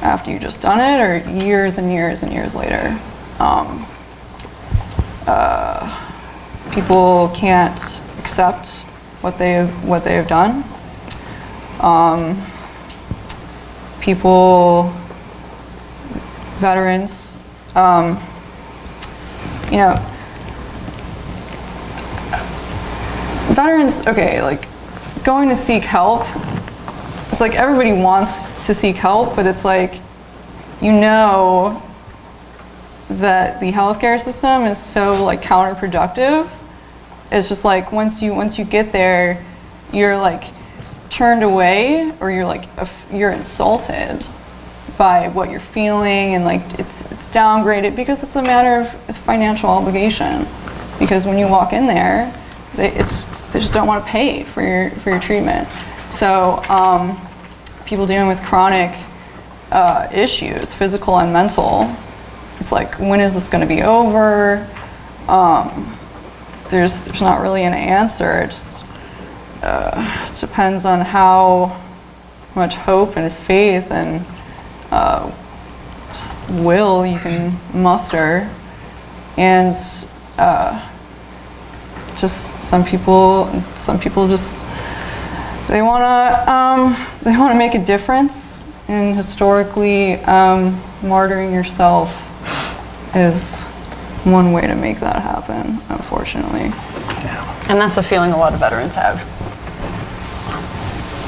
after you've just done it or years and years and years later. People can't accept what they have done. Veterans, you know, veterans, okay, like going to seek help, it's like everybody wants to seek help, but it's like, you know that the healthcare system is so like counterproductive. It's just like once you get there, you're like turned away, or you're insulted by what you're feeling, and like it's downgraded because it's a matter of it's financial obligation. Because when you walk in there, they just don't want to pay for your treatment. So people dealing with chronic issues, physical and mental, it's like, when is this going to be over? There's not really an answer. It just depends on how much hope and faith and just will you can muster. And just some people just they want to make a difference, and historically martyring yourself is one way to make that happen, unfortunately. And that's a feeling a lot of veterans have.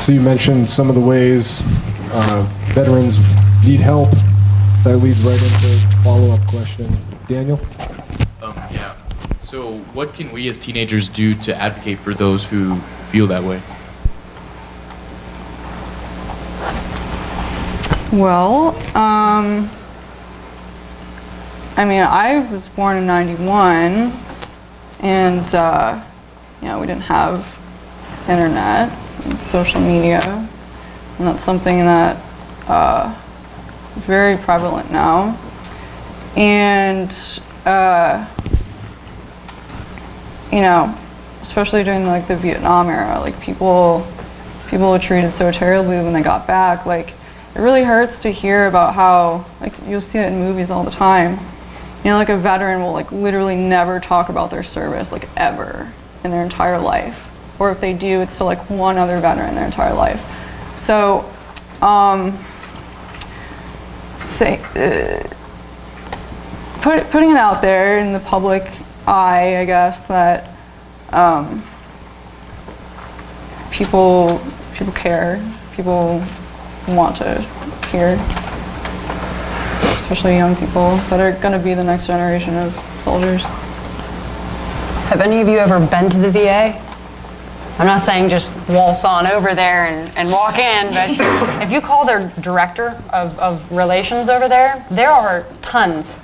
So you mentioned some of the ways veterans need help. That leads right into the follow-up question. Daniel? Yeah. So what can we as teenagers do to advocate for those who feel that way? Well, I mean, I was born in *91, and we didn't have internet and social media, and that's something that is very prevalent now. And especially during like the Vietnam era, like people were treated so terribly when they got back. Like, it really hurts to hear about how, like, you'll see it in movies all the time. Like a veteran will like literally never talk about their service, like ever in their entire life. Or if they do, it's to like one other veteran in their entire life. So, putting it out there in the public eye, I guess, that people care, people want to hear, especially young people that are going to be the next generation of soldiers. Have any of you ever been to the VA? I'm not saying just waltz on over there and walk in, but if you call their director of relations over there are tons,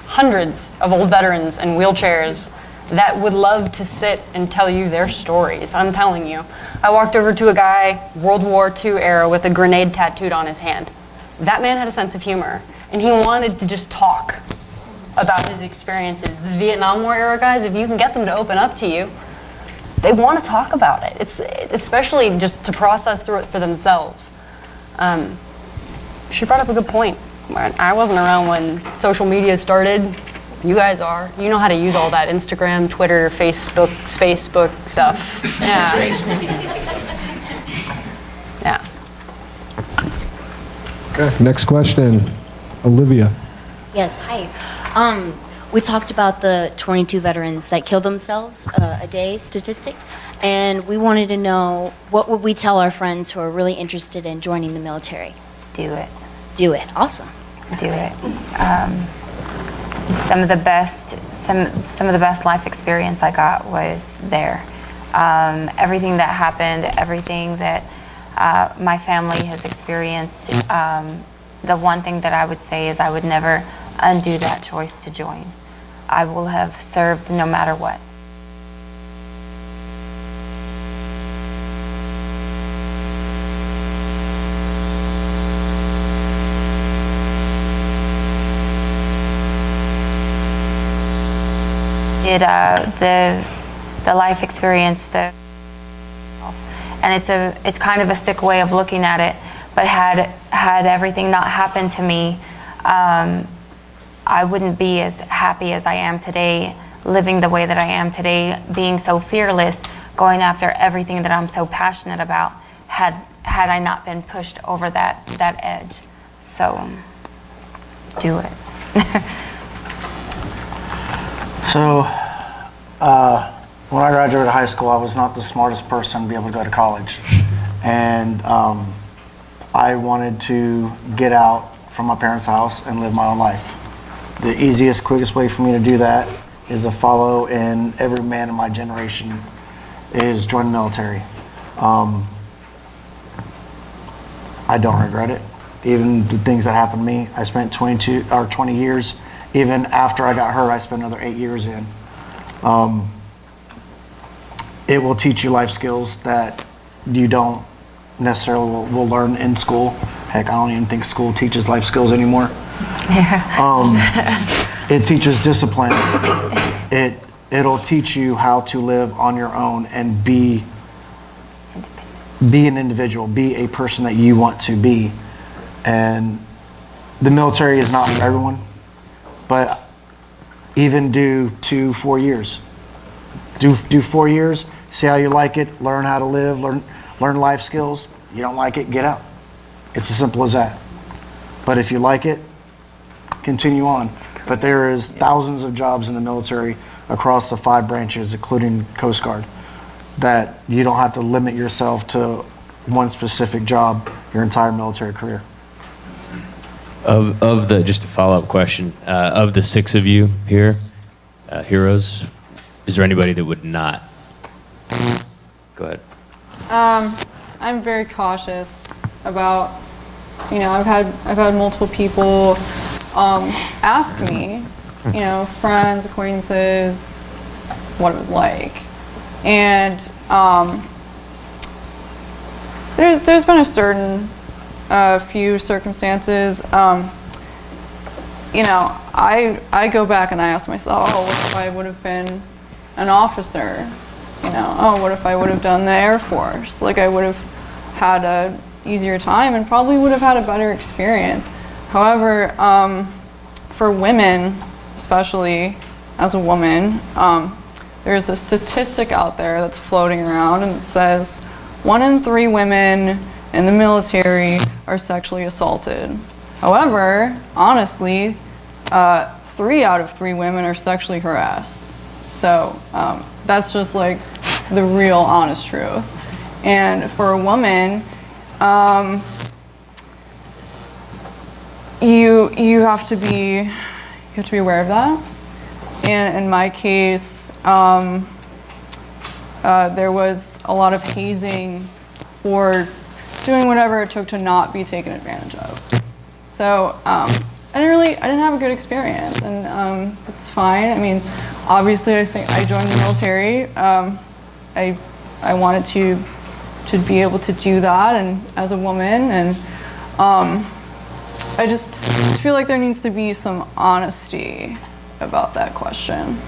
hundreds of old veterans in wheelchairs that would love to sit and tell you their stories. I'm telling you. I walked over to a guy, World War II era, with a grenade tattooed on his hand. That man had a sense of humor, and he wanted to just talk about his experiences. The Vietnam War era guys, if you can get them to open up to you, they want to talk about it. It's especially just to process through it for themselves. She brought up a good point. I wasn't around when social media started. You guys are. You know how to use all that Instagram, Twitter, Facebook stuff. Yeah. Yeah. Okay, next question. Olivia. Yes, hi. We talked about the 22 veterans that kill themselves a day statistic, and we wanted to know, what would we tell our friends who are really interested in joining the military? Do it. Do it. Awesome. Do it. Some of the best life experience I got was there. Everything that happened, everything that my family has experienced, the one thing that I would say is I would never undo that choice to join. I will have served no matter what. The life experience, and it's kind of a sick way of looking at it, but had everything not happened to me, I wouldn't be as happy as I am today, living the way that I am today, being so fearless, going after everything that I'm so passionate about, had I not been pushed over that edge. So, do it. So, when I graduated high school, I was not the smartest person to be able to go to college. And I wanted to get out from my parents' house and live my own life. The easiest, quickest way for me to do that is to follow in every man in my generation is join the military. I don't regret it. Even the things that happened to me, I spent 20 years. Even after I got hurt, I spent another 8 years in. It will teach you life skills that you don't necessarily will learn in school. Heck, I don't even think school teaches life skills anymore. It teaches discipline. It'll teach you how to live on your own and be an individual, be a person that you want to be. And the military is not for everyone, but even do 4 years. Do 4 years, see how you like it, learn how to live, learn life skills. You don't like it, get out. It's as simple as that. But if you like it, continue on. But there is thousands of jobs in the military across the 5 branches, including Coast Guard, that you don't have to limit yourself to one specific job your entire military career. Just a follow-up question, of the 6 of you here, heroes, is there anybody that would not? Go ahead. I'm very cautious about, I've had multiple people ask me, friends, acquaintances, what it was like. And there's been a certain few circumstances, I go back and I ask myself, oh, what if I would have been an officer? Oh, what if I would have done the Air Force? Like, I would have had a easier time and probably would have had a better experience. However, for women, especially as a woman, there's a statistic out there that's floating around and it says 1 in 3 women in the military are sexually assaulted. However, honestly, 3 out of 3 women are sexually harassed. So that's just like the real honest truth. And for a woman, you have to be aware of that. And in my case, there was a lot of hazing for doing whatever it took to not be taken advantage of. So I didn't have a good experience, and it's fine. I mean, obviously, I think I joined the military. I wanted to be able to do that, and as a woman, and I just feel like there needs to be some honesty about that question.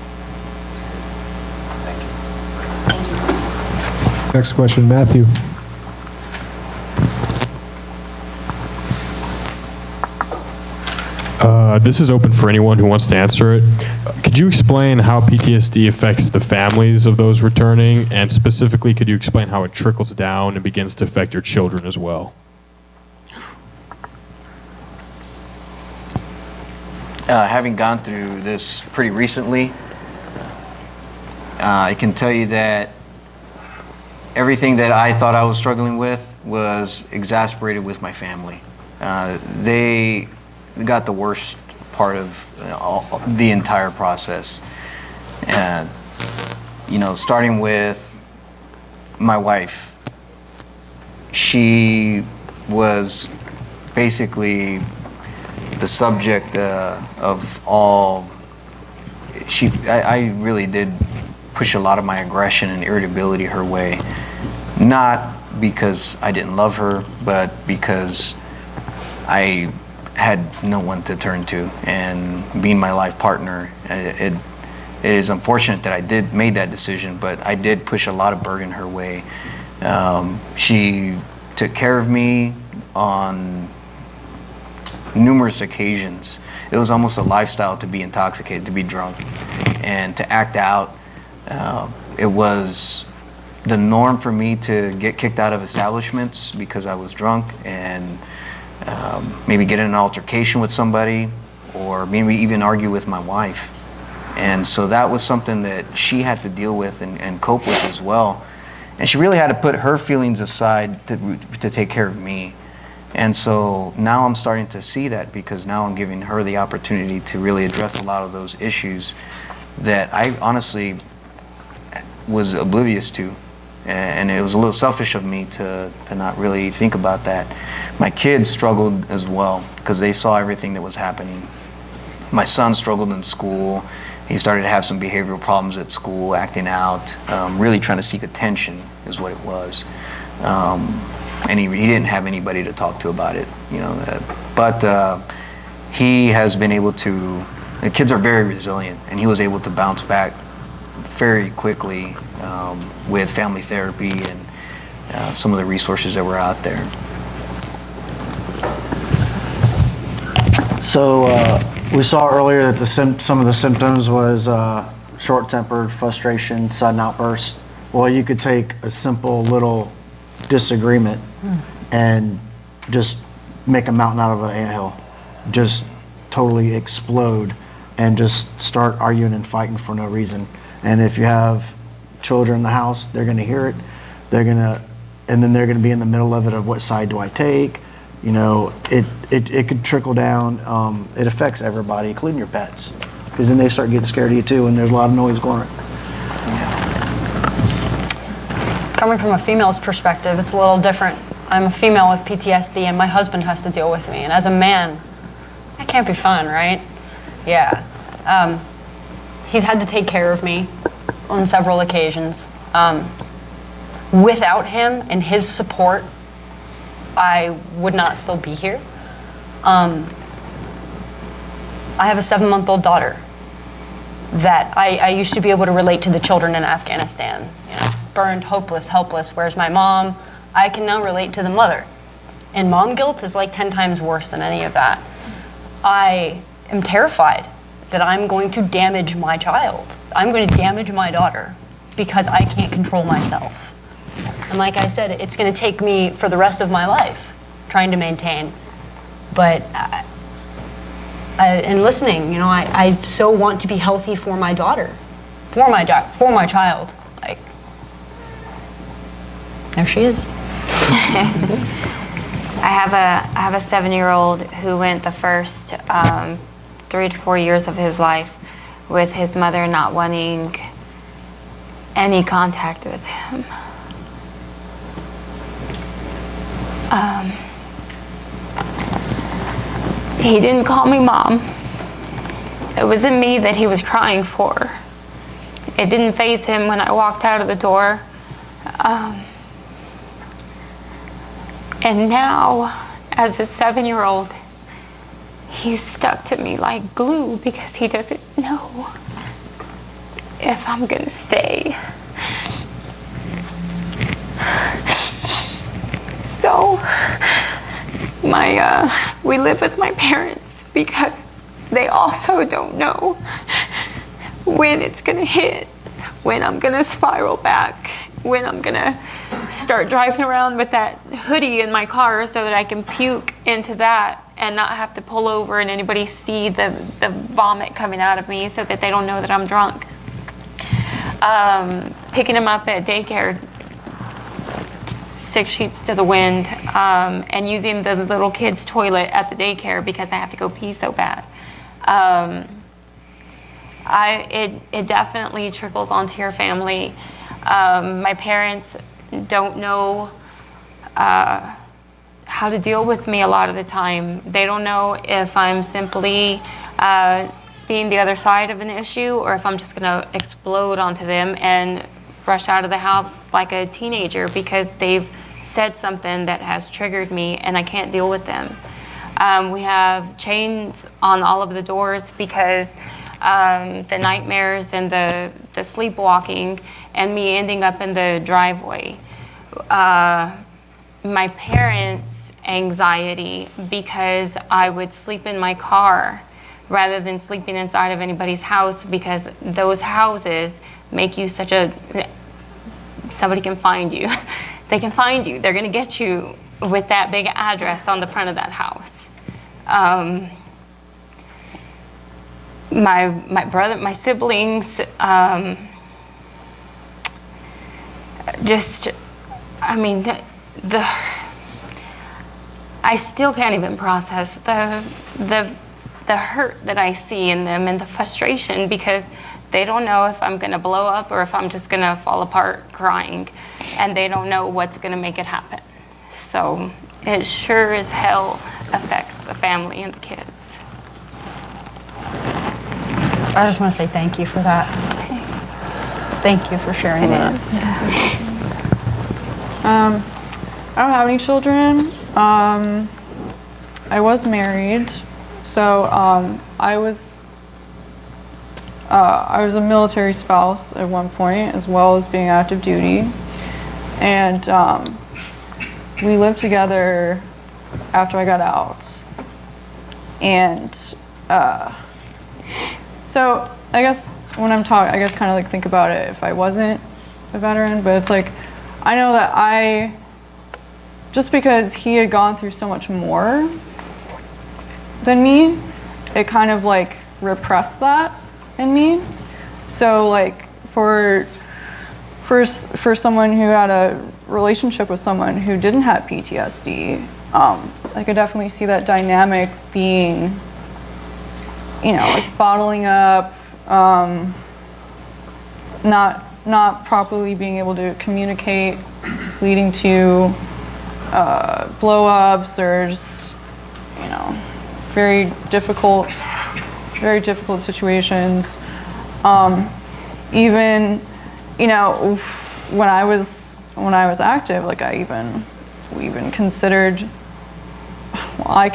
Next question, Matthew. This is open for anyone who wants to answer it. Could you explain how PTSD affects the families of those returning? And specifically, could you explain how it trickles down and begins to affect your children as well? Having gone through this pretty recently, I can tell you that everything that I thought I was struggling with was exacerbated with my family. They got the worst part of the entire process. Starting with my wife. She was basically the subject of all. I really did push a lot of my aggression and irritability her way. Not because I didn't love her, but because I had no one to turn to, and being my life partner, it is unfortunate that I did made that decision, but I did push a lot of burden her way. She took care of me on numerous occasions. It was almost a lifestyle to be intoxicated, to be drunk, and to act out. It was the norm for me to get kicked out of establishments because I was drunk, and maybe get in an altercation with somebody, or maybe even argue with my wife. And so that was something that she had to deal with and cope with as well. And she really had to put her feelings aside to take care of me. And so now I'm starting to see that, because now I'm giving her the opportunity to really address a lot of those issues that I honestly was oblivious to. And it was a little selfish of me to not really think about that. My kids struggled as well, because they saw everything that was happening. My son struggled in school. He started to have some behavioral problems at school, acting out, really trying to seek attention is what it was. And he didn't have anybody to talk to about it. But he has been able to. The kids are very resilient, and he was able to bounce back very quickly with family therapy and some of the resources that were out there. So we saw earlier that some of the symptoms was short-tempered, frustration, sudden outbursts. Well, you could take a simple little disagreement and just make a mountain out of an anthill. Just totally explode and just start arguing and fighting for no reason. And if you have children in the house, they're going to hear it. And then they're going to be in the middle of it of what side do I take? It could trickle down. It affects everybody, including your pets, because then they start getting scared of you too, and there's a lot of noise going on. Coming from a female's perspective, it's a little different. I'm a female with PTSD, and my husband has to deal with me. And as a man, that can't be fun, right? Yeah. He's had to take care of me on several occasions. Without him and his support, I would not still be here. I have a 7-month-old daughter that I used to be able to relate to the children in Afghanistan. Burned, hopeless, helpless. Where's my mom? I can now relate to the mother. And mom guilt is like 10 times worse than any of that. I am terrified that I'm going to damage my child. I'm going to damage my daughter because I can't control myself. And like I said, it's going to take me for the rest of my life trying to maintain. But in listening, I so want to be healthy for my daughter, for my child. Like, there she is. I have a 7-year-old who went the first 3 to 4 years of his life with his mother not wanting any contact with him. He didn't call me mom. It wasn't me that he was crying for. It didn't faze him when I walked out of the door. And now, as a 7-year-old, he's stuck to me like glue because he doesn't know if I'm gonna stay. So, we live with my parents because they also don't know when it's gonna hit, when I'm gonna spiral back, when I'm gonna start driving around with that hoodie in my car so that I can puke into that and not have to pull over and anybody see the vomit coming out of me so that they don't know that I'm drunk. Picking him up at daycare 6 sheets to the wind, and using the little kid's toilet at the daycare because I have to go pee so bad. It definitely trickles onto your family. My parents don't know how to deal with me a lot of the time. They don't know if I'm simply being the other side of an issue or if I'm just gonna explode onto them and rush out of the house like a teenager because they've said something that has triggered me and I can't deal with them. We have chains on all of the doors because the nightmares and the sleepwalking and me ending up in the driveway. My parents' anxiety because I would sleep in my car rather than sleeping inside of anybody's house because those houses make you somebody can find you. They can find you. They're gonna get you with that big address on the front of that house. My brother, my siblings, I still can't even process the hurt that I see in them and the frustration because they don't know if I'm gonna blow up or if I'm just gonna fall apart crying, and they don't know what's gonna make it happen. So it sure as hell affects the family and the kids. I just want to say thank you for that. Thank you for sharing that. I don't have any children. I was married, so I was a military spouse at one point, as well as being active duty, and we lived together after I got out. And so I guess when I'm talking, I guess kind of like think about it if I wasn't a veteran, but it's like I know that just because he had gone through so much more than me, it kind of like repressed that in me. So like for someone who had a relationship with someone who didn't have PTSD, I could definitely see that dynamic being, like bottling up, not properly being able to communicate, leading to blow-ups or just, very difficult situations. Even, when I was active, like we even considered. I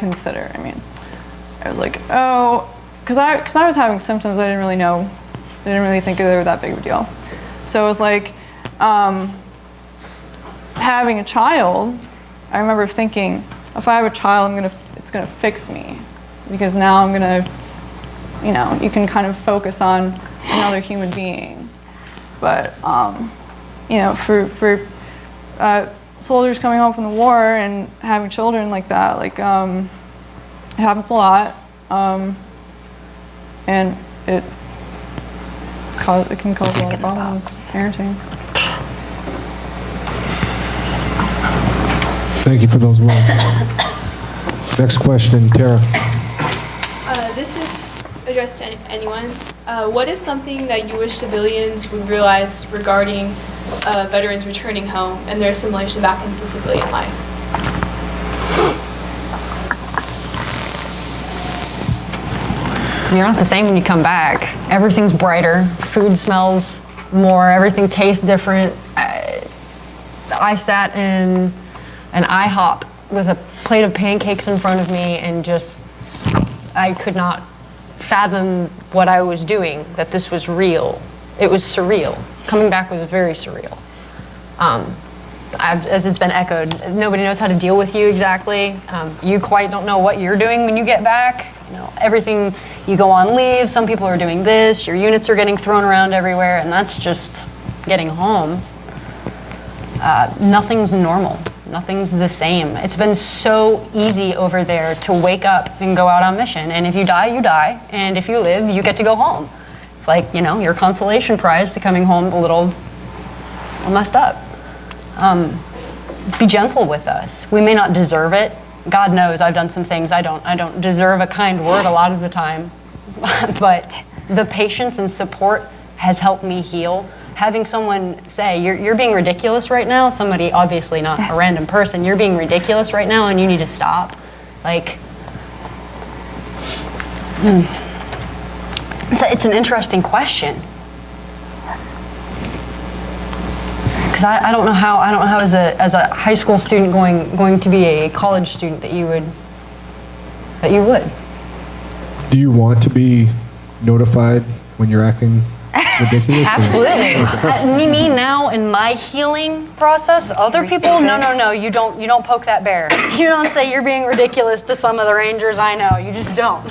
was like, oh, because I was having symptoms I didn't really know. I didn't really think they were that big of a deal. So it was like having a child. I remember thinking, if I have a child, it's gonna fix me, because now I'm gonna, you can kind of focus on another human being. But for soldiers coming home from the war and having children like that, like it happens a lot, and it can cause a lot of problems parenting. Thank you for those words. Next question, Tara. This is addressed to anyone. What is something that you wish civilians would realize regarding veterans returning home and their assimilation back into civilian life? You're not the same when you come back. Everything's brighter, food smells more, everything tastes different. I sat in an IHOP with a plate of pancakes in front of me and I could not fathom what I was doing, that this was real. It was surreal. Coming back was very surreal. As it's been echoed, nobody knows how to deal with you exactly. You quite don't know what you're doing when you get back. Everything, you go on leave, some people are doing this, your units are getting thrown around everywhere, and that's just getting home. Nothing's normal. Nothing's the same. It's been so easy over there to wake up and go out on mission. And if you die, you die. And if you live, you get to go home. It's like, your consolation prize to coming home a little messed up. Be gentle with us. We may not deserve it. God knows I've done some things I don't deserve a kind word a lot of the time. But the patience and support has helped me heal. Having someone say, you're being ridiculous right now, somebody, obviously not a random person, you're being ridiculous right now and you need to stop. Like, it's an interesting question. Because I don't know how as a high school student going to be a college student that you would. Do you want to be notified when you're acting ridiculous? Absolutely. Me now in my healing process, other people, no, you don't poke that bear. You don't say you're being ridiculous to some of the Rangers I know. You just don't.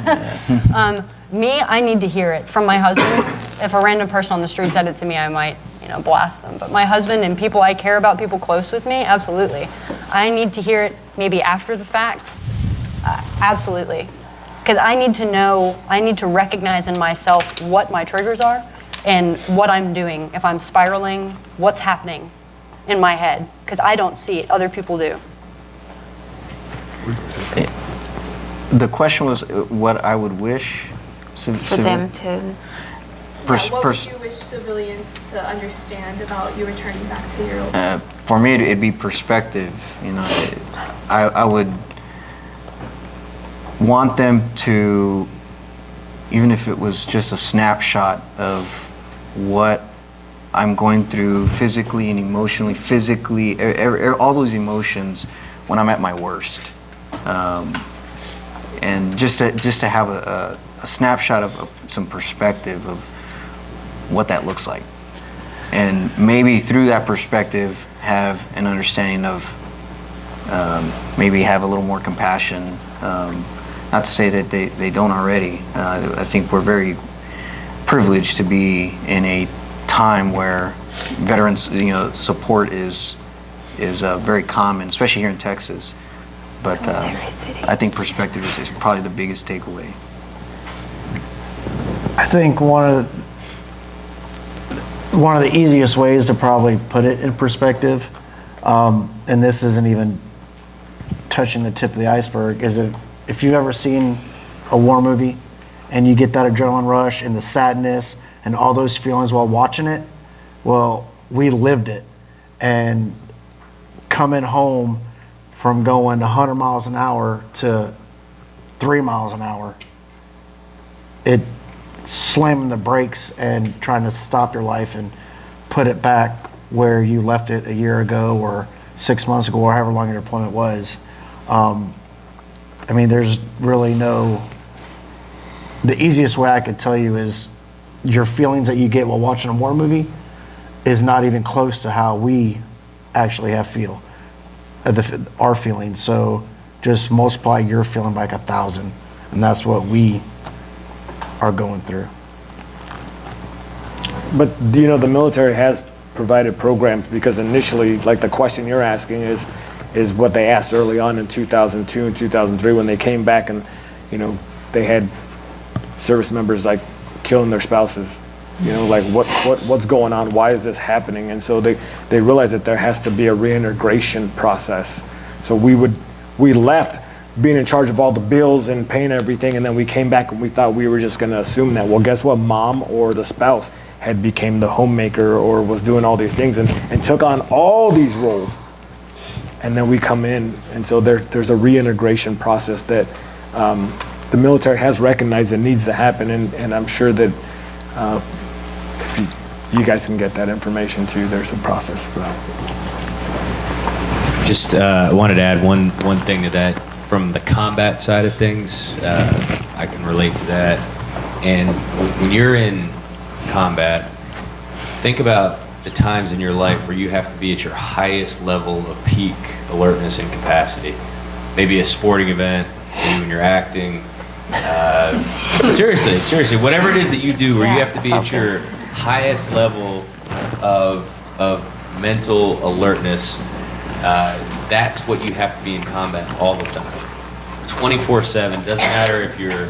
Me, I need to hear it from my husband. If a random person on the street said it to me, I might, blast them. But my husband and people I care about, people close with me, absolutely. I need to hear it maybe after the fact. Absolutely. Because I need to know, I need to recognize in myself what my triggers are and what I'm doing. If I'm spiraling, what's happening in my head. Because I don't see it, other people do. The question was what I would wish For them to... What would you wish civilians to understand about you returning back to your old For me, it'd be perspective. I would want them to, even if it was just a snapshot of what I'm going through physically and emotionally, all those emotions when I'm at my worst. and just to have a snapshot of some perspective of what that looks like, and maybe through that perspective have an understanding of maybe have a little more compassion. Not to say that they don't already. I think we're very privileged to be in a time where veterans, support is very common, especially here in Texas. But I think perspective is probably the biggest takeaway. I think one of the easiest ways to probably put it in perspective, and this isn't even touching the tip of the iceberg, is if you've ever seen a war movie and you get that adrenaline rush and the sadness and all those feelings while watching it, well, we lived it. And coming home from going 100 miles an hour to 3 miles an hour, it slamming the brakes and trying to stop your life and put it back where you left it a year ago or 6 months ago or however long your deployment was. I mean, there's really the easiest way I could tell you is your feelings that you get while watching a war movie is not even close to how we actually our feelings. So just multiply your feeling by 1,000, and that's what we are going through. But the military has provided programs, because initially, like the question you're asking is what they asked early on in 2002 and 2003 when they came back, and they had service members like killing their spouses. Like what's going on? Why is this happening? And so they realized that there has to be a reintegration process. So we left being in charge of all the bills and paying everything, and then we came back and we thought we were just going to assume that. Well, guess what? Mom or the spouse had became the homemaker or was doing all these things and took on all these roles. And then we come in, and so there's a reintegration process that the military has recognized that needs to happen, and I'm sure that if you guys can get that information too, there's a process for that. Just wanted to add one thing to that. From the combat side of things, I can relate to that. And when you're in combat, think about the times in your life where you have to be at your highest level of peak alertness and capacity. Maybe a sporting event, maybe when you're acting. Seriously, whatever it is that you do where you have to be at your highest level of mental alertness, that's what you have to be in combat all the time. 24/7, doesn't matter if you're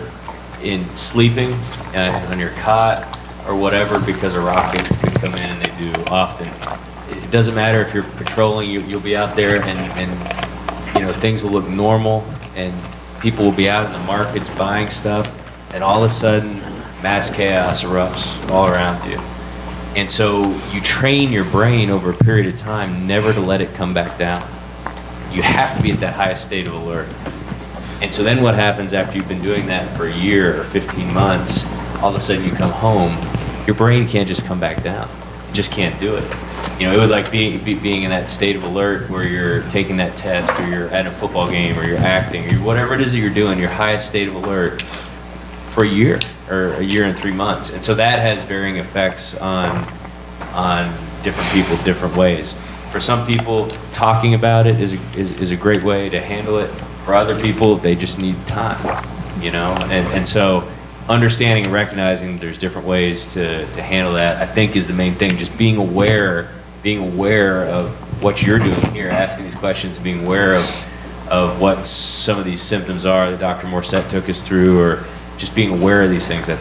sleeping on your cot or whatever, because a rocket could come in, and they do often. It doesn't matter if you're patrolling, you'll be out there and things will look normal and people will be out in the markets buying stuff, and all of a sudden mass chaos erupts all around you. And so you train your brain over a period of time never to let it come back down. You have to be at that highest state of alert. And so then what happens after you've been doing that for a year or 15 months, all of a sudden you come home, your brain can't just come back down. It just can't do it. It would like being in that state of alert where you're taking that test, or you're at a football game, or you're acting, or whatever it is that you're doing, your highest state of alert for a year or a year and 3 months. And so that has varying effects on different people, different ways. For some people, talking about it is a great way to handle it. For other people, they just need time, and so understanding and recognizing there's different ways to handle that, I think, is the main thing. Just being aware of what you're doing here, asking these questions, being aware of what some of these symptoms are that Dr. Morissette took us through, or just being aware of these things, I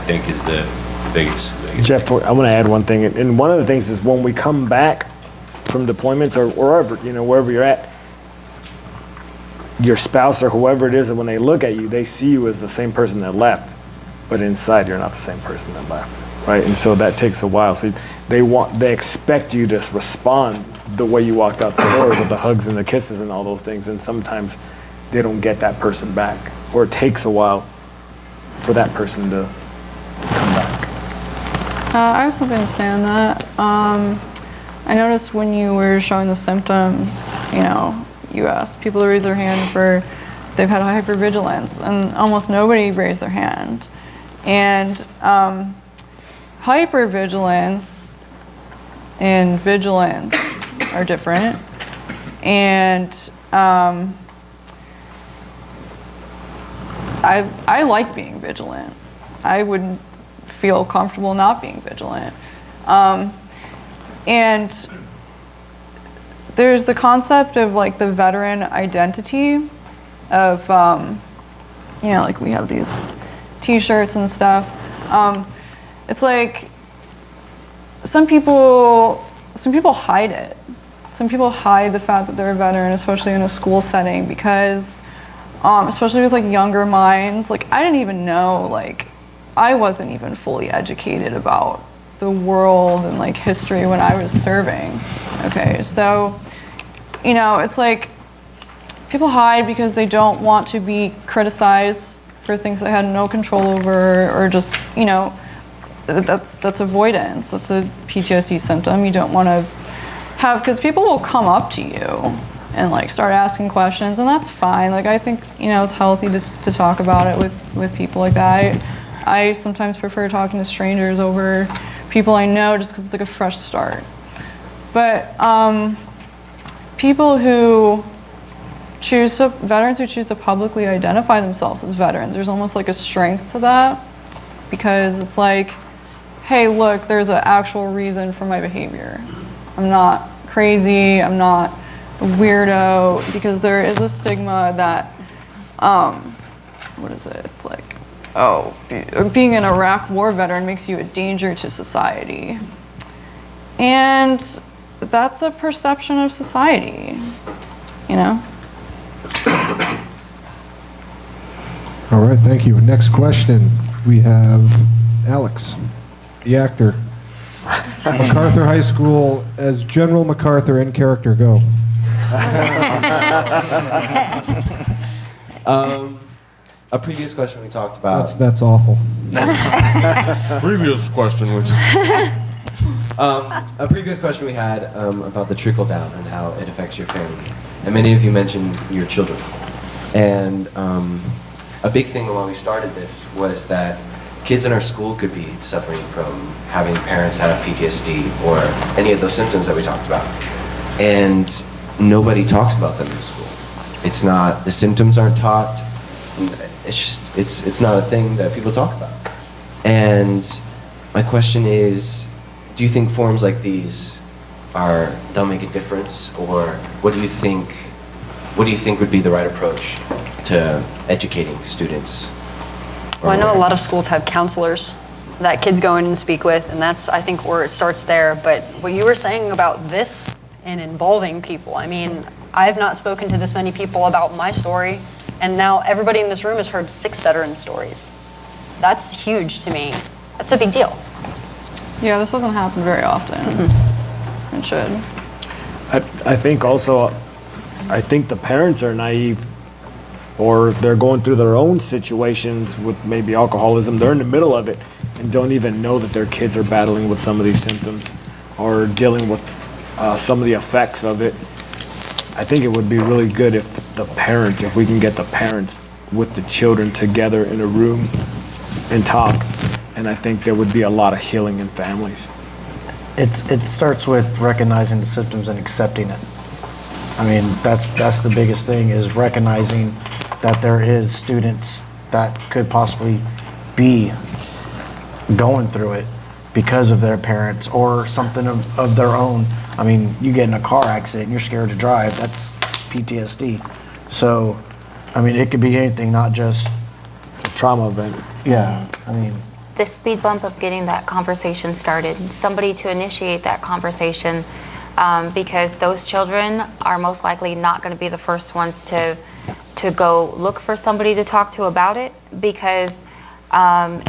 think is the biggest. Jeff, I want to add one thing, and one of the things is when we come back from deployments or wherever, wherever you're at, your spouse or whoever it is, and when they look at you, they see you as the same person that left, but inside you're not the same person that left, right? And so that takes a while. So they expect you to respond the way you walked out the door, with the hugs and the kisses and all those things, and sometimes they don't get that person back, or it takes a while for that person to come back. I have something to say on that. I noticed when you were showing the symptoms, you asked people to raise their hand for they've had hypervigilance, and almost nobody raised their hand. And hypervigilance and vigilance are different. And I like being vigilant. I would feel comfortable not being vigilant. And there's the concept of like the veteran identity of, you know, like we have these t-shirts and stuff. It's like some people hide it. Some people hide the fact that they're a veteran, especially in a school setting, because especially with like younger minds, like I didn't even know, like I wasn't even fully educated about the world and like history when I was serving. Okay, so, you know, it's like people hide because they don't want to be criticized for things they had no control over, or just, you know, that's avoidance. That's a PTSD symptom. You don't want to have, because people will come up to you and like start asking questions, and that's fine. Like I think, you know, it's healthy to talk about it with people like that. I sometimes prefer talking to strangers over people I know, just because it's like a fresh start. But veterans who choose to publicly identify themselves as veterans, there's almost like a strength to that, because it's like, hey, look, there's an actual reason for my behavior. I'm not crazy, I'm not a weirdo, because there is a stigma that, what is it? It's like, oh, being an Iraq war veteran makes you a danger to society. And that's a perception of society, you know? All right, thank you. Next question, we have Alex, the actor. MacArthur High School as General MacArthur in character, go. A previous question we talked about. That's awful. Previous question was. A previous question we had about the trickle down and how it affects your family, and many of you mentioned your children. And a big thing when we started this was that kids in our school could be suffering from having parents have PTSD or any of those symptoms that we talked about, and nobody talks about them in school. It's not, the symptoms aren't taught. It's not a thing that people talk about. And my question is, do you think forums like these they'll make a difference, or what do you think would be the right approach to educating students? Well, I know a lot of schools have counselors that kids go in and speak with, and that's, I think, where it starts there. But what you were saying about this and involving people, I mean, I've not spoken to this many people about my story, and now everybody in this room has heard 6 veteran stories. That's huge to me. That's a big deal. Yeah, this doesn't happen very often. It should. I think also, I think the parents are naive, or they're going through their own situations with maybe alcoholism. They're in the middle of it and don't even know that their kids are battling with some of these symptoms or dealing with some of the effects of it. I think it would be really good if if we can get the parents with the children together in a room and talk. And I think there would be a lot of healing in families. It starts with recognizing the symptoms and accepting it. I mean, that's the biggest thing, is recognizing that there is students that could possibly be going through it because of their parents or something of their own. I mean, you get in a car accident and you're scared to drive, that's PTSD. So, I mean, it could be anything, not just a trauma event. Yeah, I mean, The speed bump of getting that conversation started, somebody to initiate that conversation, because those children are most likely not going to be the first ones to go look for somebody to talk to about it, because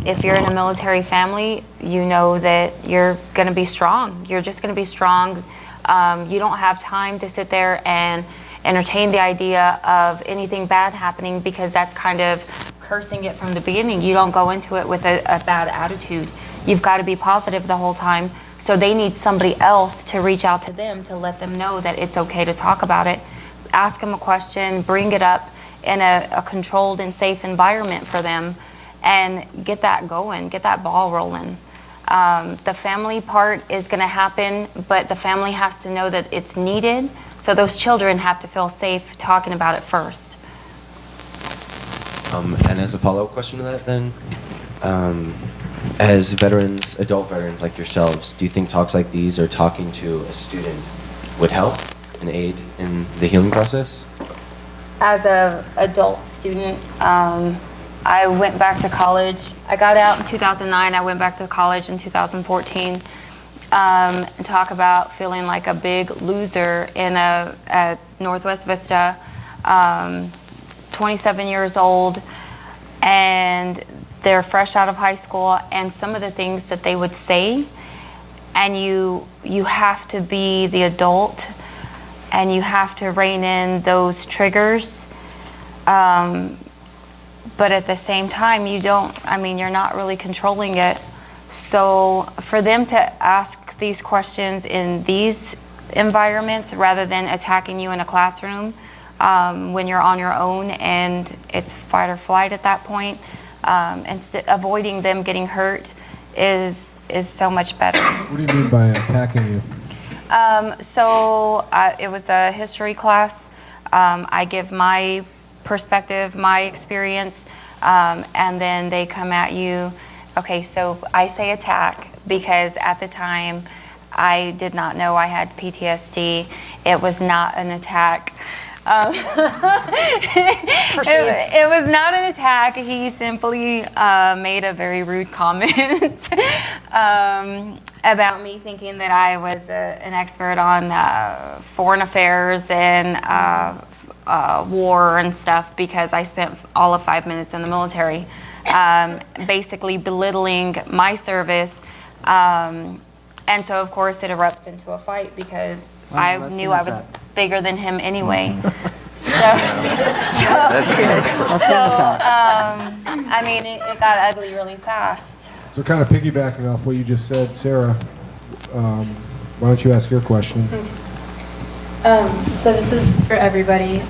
if you're in a military family, you know that you're going to be strong. You're just going to be strong. You don't have time to sit there and entertain the idea of anything bad happening, because that's kind of cursing it from the beginning. You don't go into it with a bad attitude. You've got to be positive the whole time. So they need somebody else to reach out to them to let them know that it's okay to talk about it. Ask them a question, bring it up, in a controlled and safe environment for them, and get that going, get that ball rolling. The family part is going to happen, but the family has to know that it's needed, so those children have to feel safe talking about it first. And as a follow-up question to that then, as veterans, adult veterans like yourselves, do you think talks like these or talking to a student would help and aid in the healing process? As an adult student, I went back to college. I got out in 2009. I went back to college in 2014. And talk about feeling like a big loser at Northwest Vista, 27 years old, and they're fresh out of high school, and some of the things that they would say, and you have to be the adult, and you have to rein in those triggers, but at the same time, you're not really controlling it. So for them to ask these questions in these environments rather than attacking you in a classroom when you're on your own and it's fight or flight at that point, and avoiding them getting hurt is so much better. What do you mean by attacking you? It was a history class. I give my perspective, my experience, and then they come at you. Okay, so I say attack because at the time I did not know I had PTSD. It was not an attack. It was not an attack. He simply made a very rude comment about me thinking that I was an expert on foreign affairs and war and stuff because I spent all of 5 minutes in the military, basically belittling my service. And so, of course, it erupts into a fight because I knew I was bigger than him anyway. It got ugly really fast. So kind of piggybacking off what you just said, Sarah, why don't you ask your question? So this is for everybody.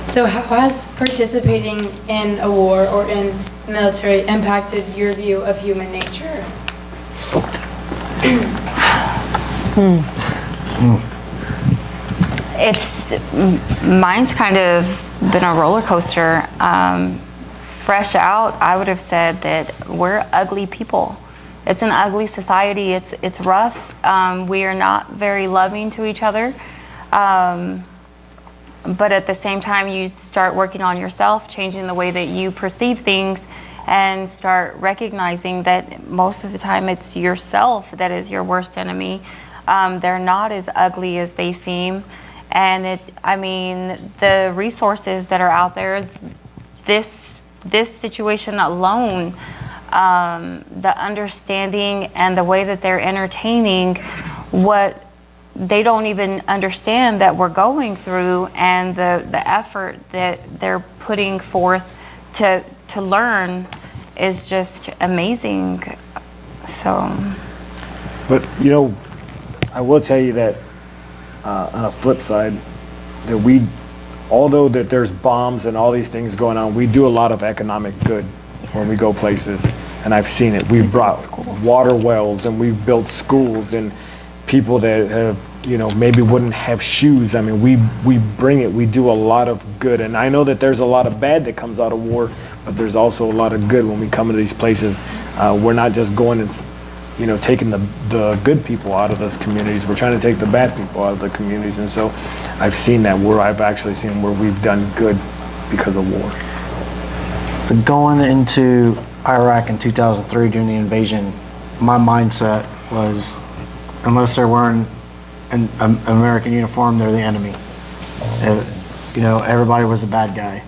So how has participating in a war or in the military impacted your view of human nature? Mine's kind of been a roller coaster. Fresh out, I would have said that we're ugly people. It's an ugly society. It's rough. We are not very loving to each other. But at the same time, you start working on yourself, changing the way that you perceive things, and start recognizing that most of the time it's yourself that is your worst enemy. They're not as ugly as they seem. And the resources that are out there, this situation alone, the understanding and the way that they're entertaining what they don't even understand that we're going through, and the effort that they're putting forth to learn is just amazing. So. But I will tell you that on a flip side, that although that there's bombs and all these things going on, we do a lot of economic good when we go places, and I've seen it. We've brought water wells, and we've built schools, and people that have, maybe wouldn't have shoes. We bring it. We do a lot of good, and I know that there's a lot of bad that comes out of war, but there's also a lot of good when we come to these places. We're not just going and taking the good people out of those communities. We're trying to take the bad people out of the communities, and so I've seen that I've actually seen where we've done good because of war. So going into Iraq in 2003 during the invasion, my mindset was, unless they're wearing an American uniform, they're the enemy. Everybody was a bad guy.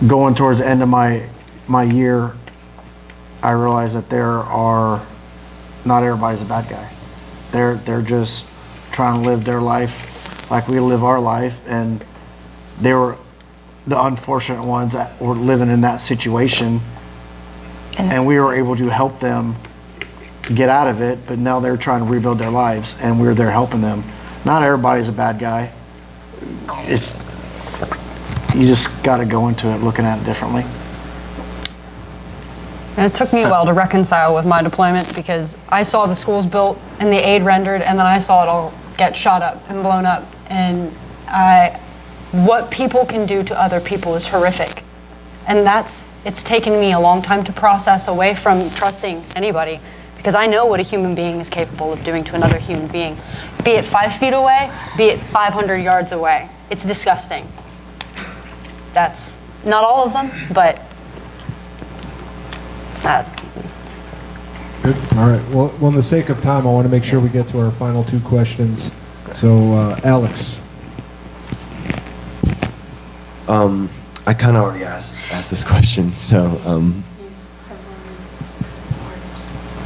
Going towards the end of my year, I realized that not everybody's a bad guy. They're just trying to live their life like we live our life, and they were the unfortunate ones that were living in that situation, and we were able to help them get out of it, but now they're trying to rebuild their lives, and we're there helping them. Not everybody's a bad guy. you just got to go into it looking at it differently. And it took me a while to reconcile with my deployment because I saw the schools built and the aid rendered, and then I saw it all get shot up and blown up. And what people can do to other people is horrific. And it's taken me a long time to process away from trusting anybody, because I know what a human being is capable of doing to another human being. Be it 5 feet away, be it 500 yards away. It's disgusting. That's not all of them, but Good. All right. Well, in the sake of time, I want to make sure we get to our final 2 questions. So, Alex. I kind of already asked this question, so.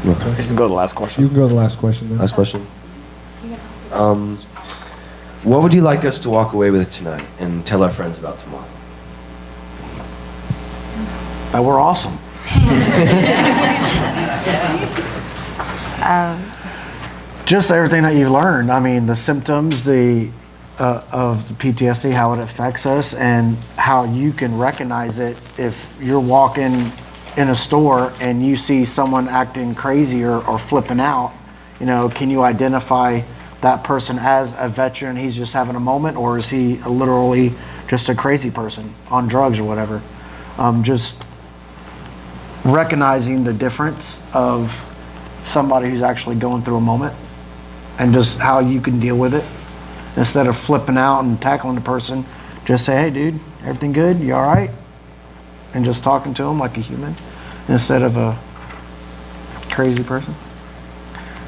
You can go to the last question. You can go to the last question then. Last question. What would you like us to walk away with tonight and tell our friends about tomorrow? That we're awesome. Just everything that you learned. I mean, the symptoms, of the PTSD, how it affects us, and how you can recognize it if you're walking in a store and you see someone acting crazy or flipping out. You know, can you identify that person as a veteran? He's just having a moment, or is he literally just a crazy person on drugs or whatever? Just recognizing the difference of somebody who's actually going through a moment and just how you can deal with it. Instead of flipping out and tackling the person, just say, hey dude, everything good? You all right? And just talking to them like a human instead of a crazy person.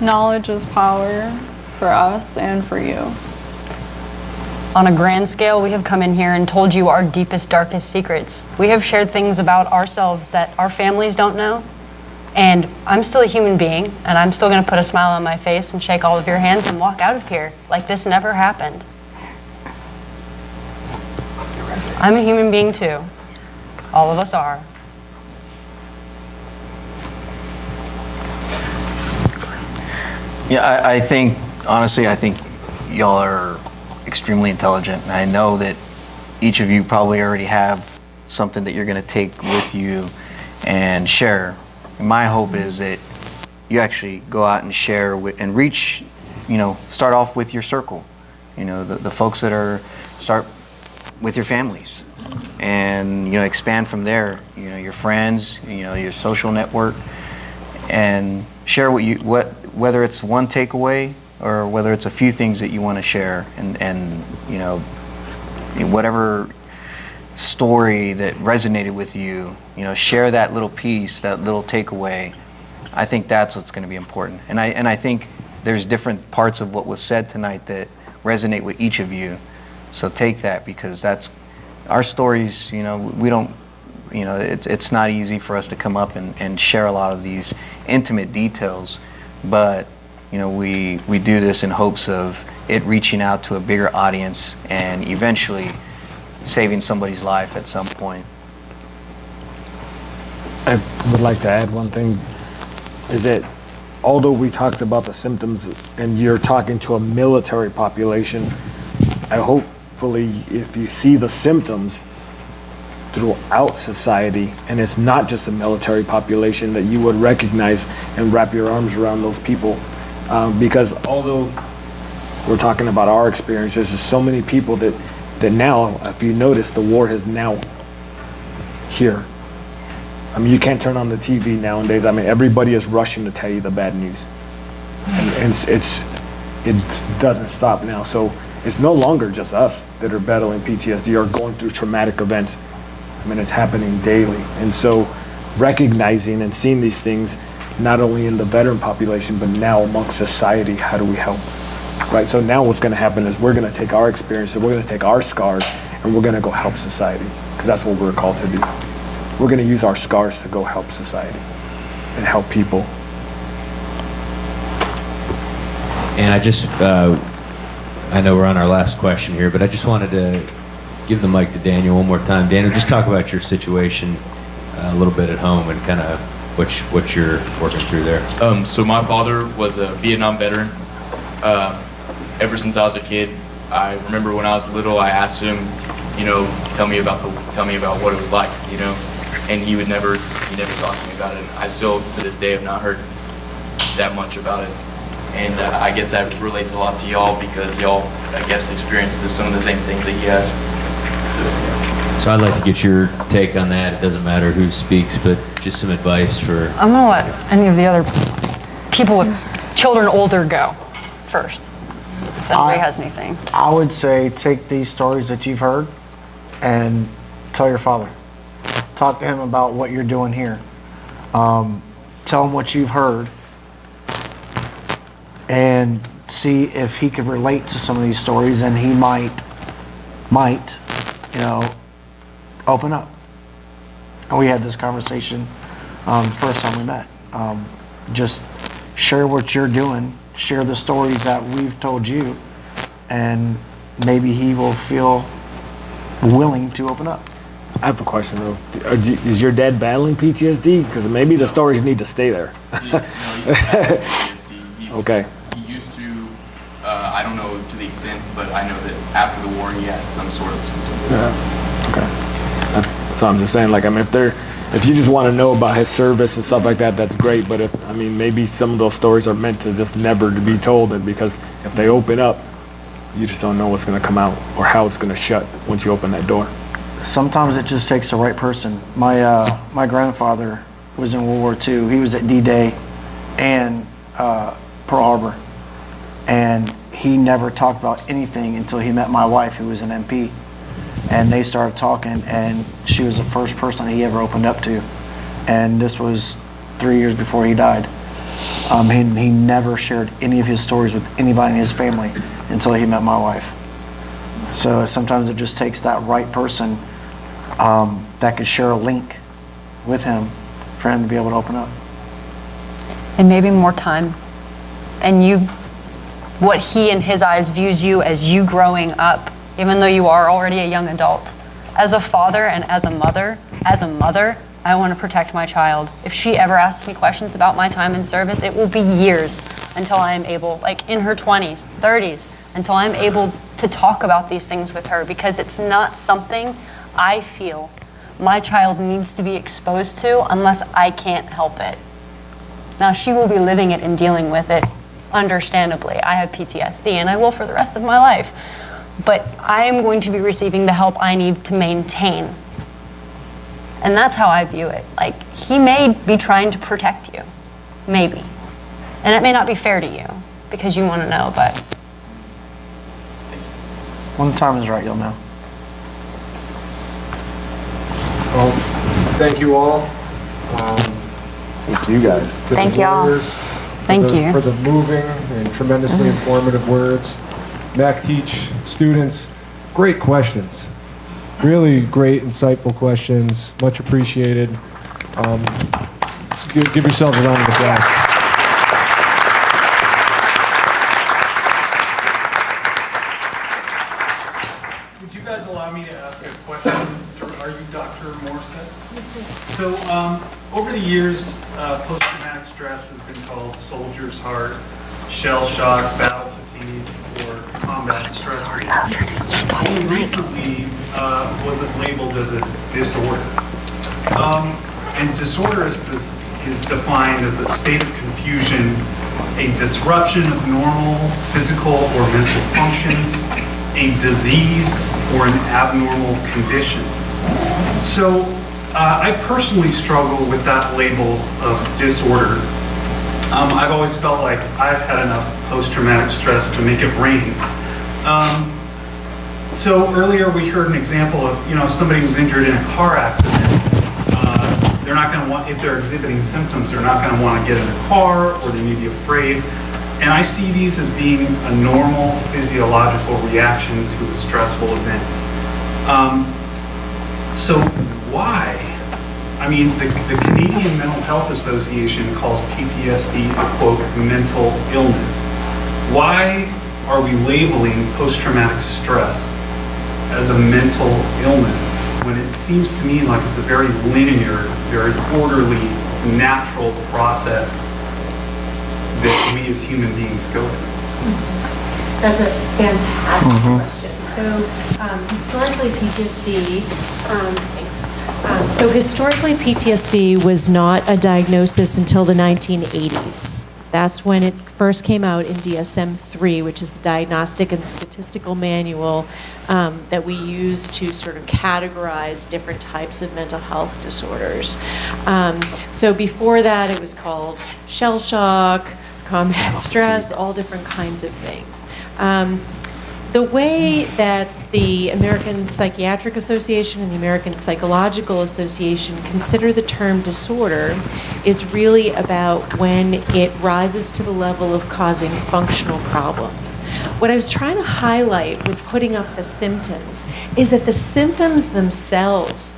Knowledge is power for us and for you. On a grand scale, we have come in here and told you our deepest, darkest secrets. We have shared things about ourselves that our families don't know. And I'm still a human being, and I'm still gonna put a smile on my face and shake all of your hands and walk out of here like this never happened. I'm a human being too. All of us are. Yeah, I think, honestly, I think y'all are extremely intelligent. And I know that each of you probably already have something that you're going to take with you and share. And my hope is that you actually go out and share and reach, start off with your circle. The folks that start with your families. And, expand from there, your friends, your social network, and share whether it's one takeaway or whether it's a few things that you want to share, and whatever story that resonated with you, share that little piece, that little takeaway. I think that's what's going to be important. And I think there's different parts of what was said tonight that resonate with each of you. So take that, because that's our stories. We don't, it's not easy for us to come up and share a lot of these intimate details, but we do this in hopes of it reaching out to a bigger audience and eventually saving somebody's life at some point. I would like to add one thing, is that although we talked about the symptoms and you're talking to a military population, I hopefully if you see the symptoms throughout society, and it's not just a military population, that you would recognize and wrap your arms around those people. Because although we're talking about our experiences, there's so many people that now, if you notice, the war is now here. I mean, you can't turn on the TV nowadays. I mean, everybody is rushing to tell you the bad news. And it doesn't stop now. So it's no longer just us that are battling PTSD or going through traumatic events. I mean, it's happening daily. And so recognizing and seeing these things, not only in the veteran population, but now amongst society, how do we help? Right, so now what's gonna happen is we're gonna take our experiences, we're gonna take our scars, and we're gonna go help society, because that's what we're called to do. We're gonna use our scars to go help society and help people. And I know we're on our last question here, but I just wanted to give the mic to Daniel one more time. Daniel, just talk about your situation a little bit at home and kind of what you're working through there. So my father was a Vietnam veteran. Ever since I was a kid, I remember when I was little, I asked him tell me about what it was like, and he never talked to me about it. And I still, to this day, have not heard that much about it. And I guess that relates a lot to y'all because y'all, I guess, experienced some of the same things that he has. So I'd like to get your take on that. It doesn't matter who speaks, but just some advice for... I'm going to let any of the other people with children older go first, if anybody has anything. I would say take these stories that you've heard and tell your father. Talk to him about what you're doing here. Tell him what you've heard and see if he could relate to some of these stories, and he might, open up. And we had this conversation the first time we met. Just share what you're doing, share the stories that we've told you, and maybe he will feel willing to open up. I have a question though. Is your dad battling PTSD? Because maybe the stories need to stay there. Okay. He used to, I don't know to the extent, but I know that after the war he had some sort of symptoms. Yeah. Okay. So I'm just saying, if you just want to know about his service and stuff like that, that's great. But maybe some of those stories are meant to just never to be told, and because if they open up, you just don't know what's going to come out or how it's going to shut once you open that door. Sometimes it just takes the right person. My grandfather was in World War II. He was at D-Day and Pearl Harbor, and he never talked about anything until he met my wife, who was an MP, and they started talking, and she was the first person he ever opened up to, and this was 3 years before he died. He never shared any of his stories with anybody in his family until he met my wife. So sometimes it just takes that right person that could share a link with him for him to be able to open up. And maybe more time. And what he in his eyes views you as you growing up, even though you are already a young adult. As a father and as a mother, I want to protect my child. If she ever asks me questions about my time in service, it will be years until I am able, in her 20s, 30s, until I'm able to talk about these things with her, because it's not something I feel my child needs to be exposed to unless I can't help it. Now, she will be living it and dealing with it, understandably. I have PTSD, and I will for the rest of my life. But I am going to be receiving the help I need to maintain. And that's how I view it. He may be trying to protect you. Maybe. And it may not be fair to you, because you want to know, but... When the time is right, you'll know. Well, thank you all. Thank you guys. Thank y'all. Thank you. For the moving and tremendously informative words. MacTeach students, great questions. Really great, insightful questions. Much appreciated. Let's give yourselves a round of applause. Would you guys allow me to ask a question? Are you Dr. Morissette? So over the years, post-traumatic stress has been called soldier's heart, shell shock, battle fatigue, or combat stress. Only recently was it labeled as a disorder. And disorder is defined as a state of confusion, a disruption of normal physical or mental functions, a disease, or an abnormal condition. So I personally struggle with that label of disorder. I've always felt like I've had enough post-traumatic stress to make it rain. So earlier we heard an example of, if somebody was injured in a car accident, they're not going to want, if they're exhibiting symptoms, they're not going to want to get in a car, or they may be afraid. And I see these as being a normal physiological reaction to a stressful event. So why? I mean, the Canadian Mental Health Association calls PTSD a, quote, mental illness. Why are we labeling post-traumatic stress as a mental illness when it seems to me like it's a very linear, very orderly, natural process that we as human beings go through? That's a fantastic question. Historically, PTSD, so historically, PTSD was not a diagnosis until the 1980s. That's when it first came out in DSM-3, which is the Diagnostic and Statistical Manual that we use to sort of categorize different types of mental health disorders. So before that, it was called shell shock, combat stress, all different kinds of things. The way that the American Psychiatric Association and the American Psychological Association consider the term disorder is really about when it rises to the level of causing functional problems. What I was trying to highlight with putting up the symptoms is that the symptoms themselves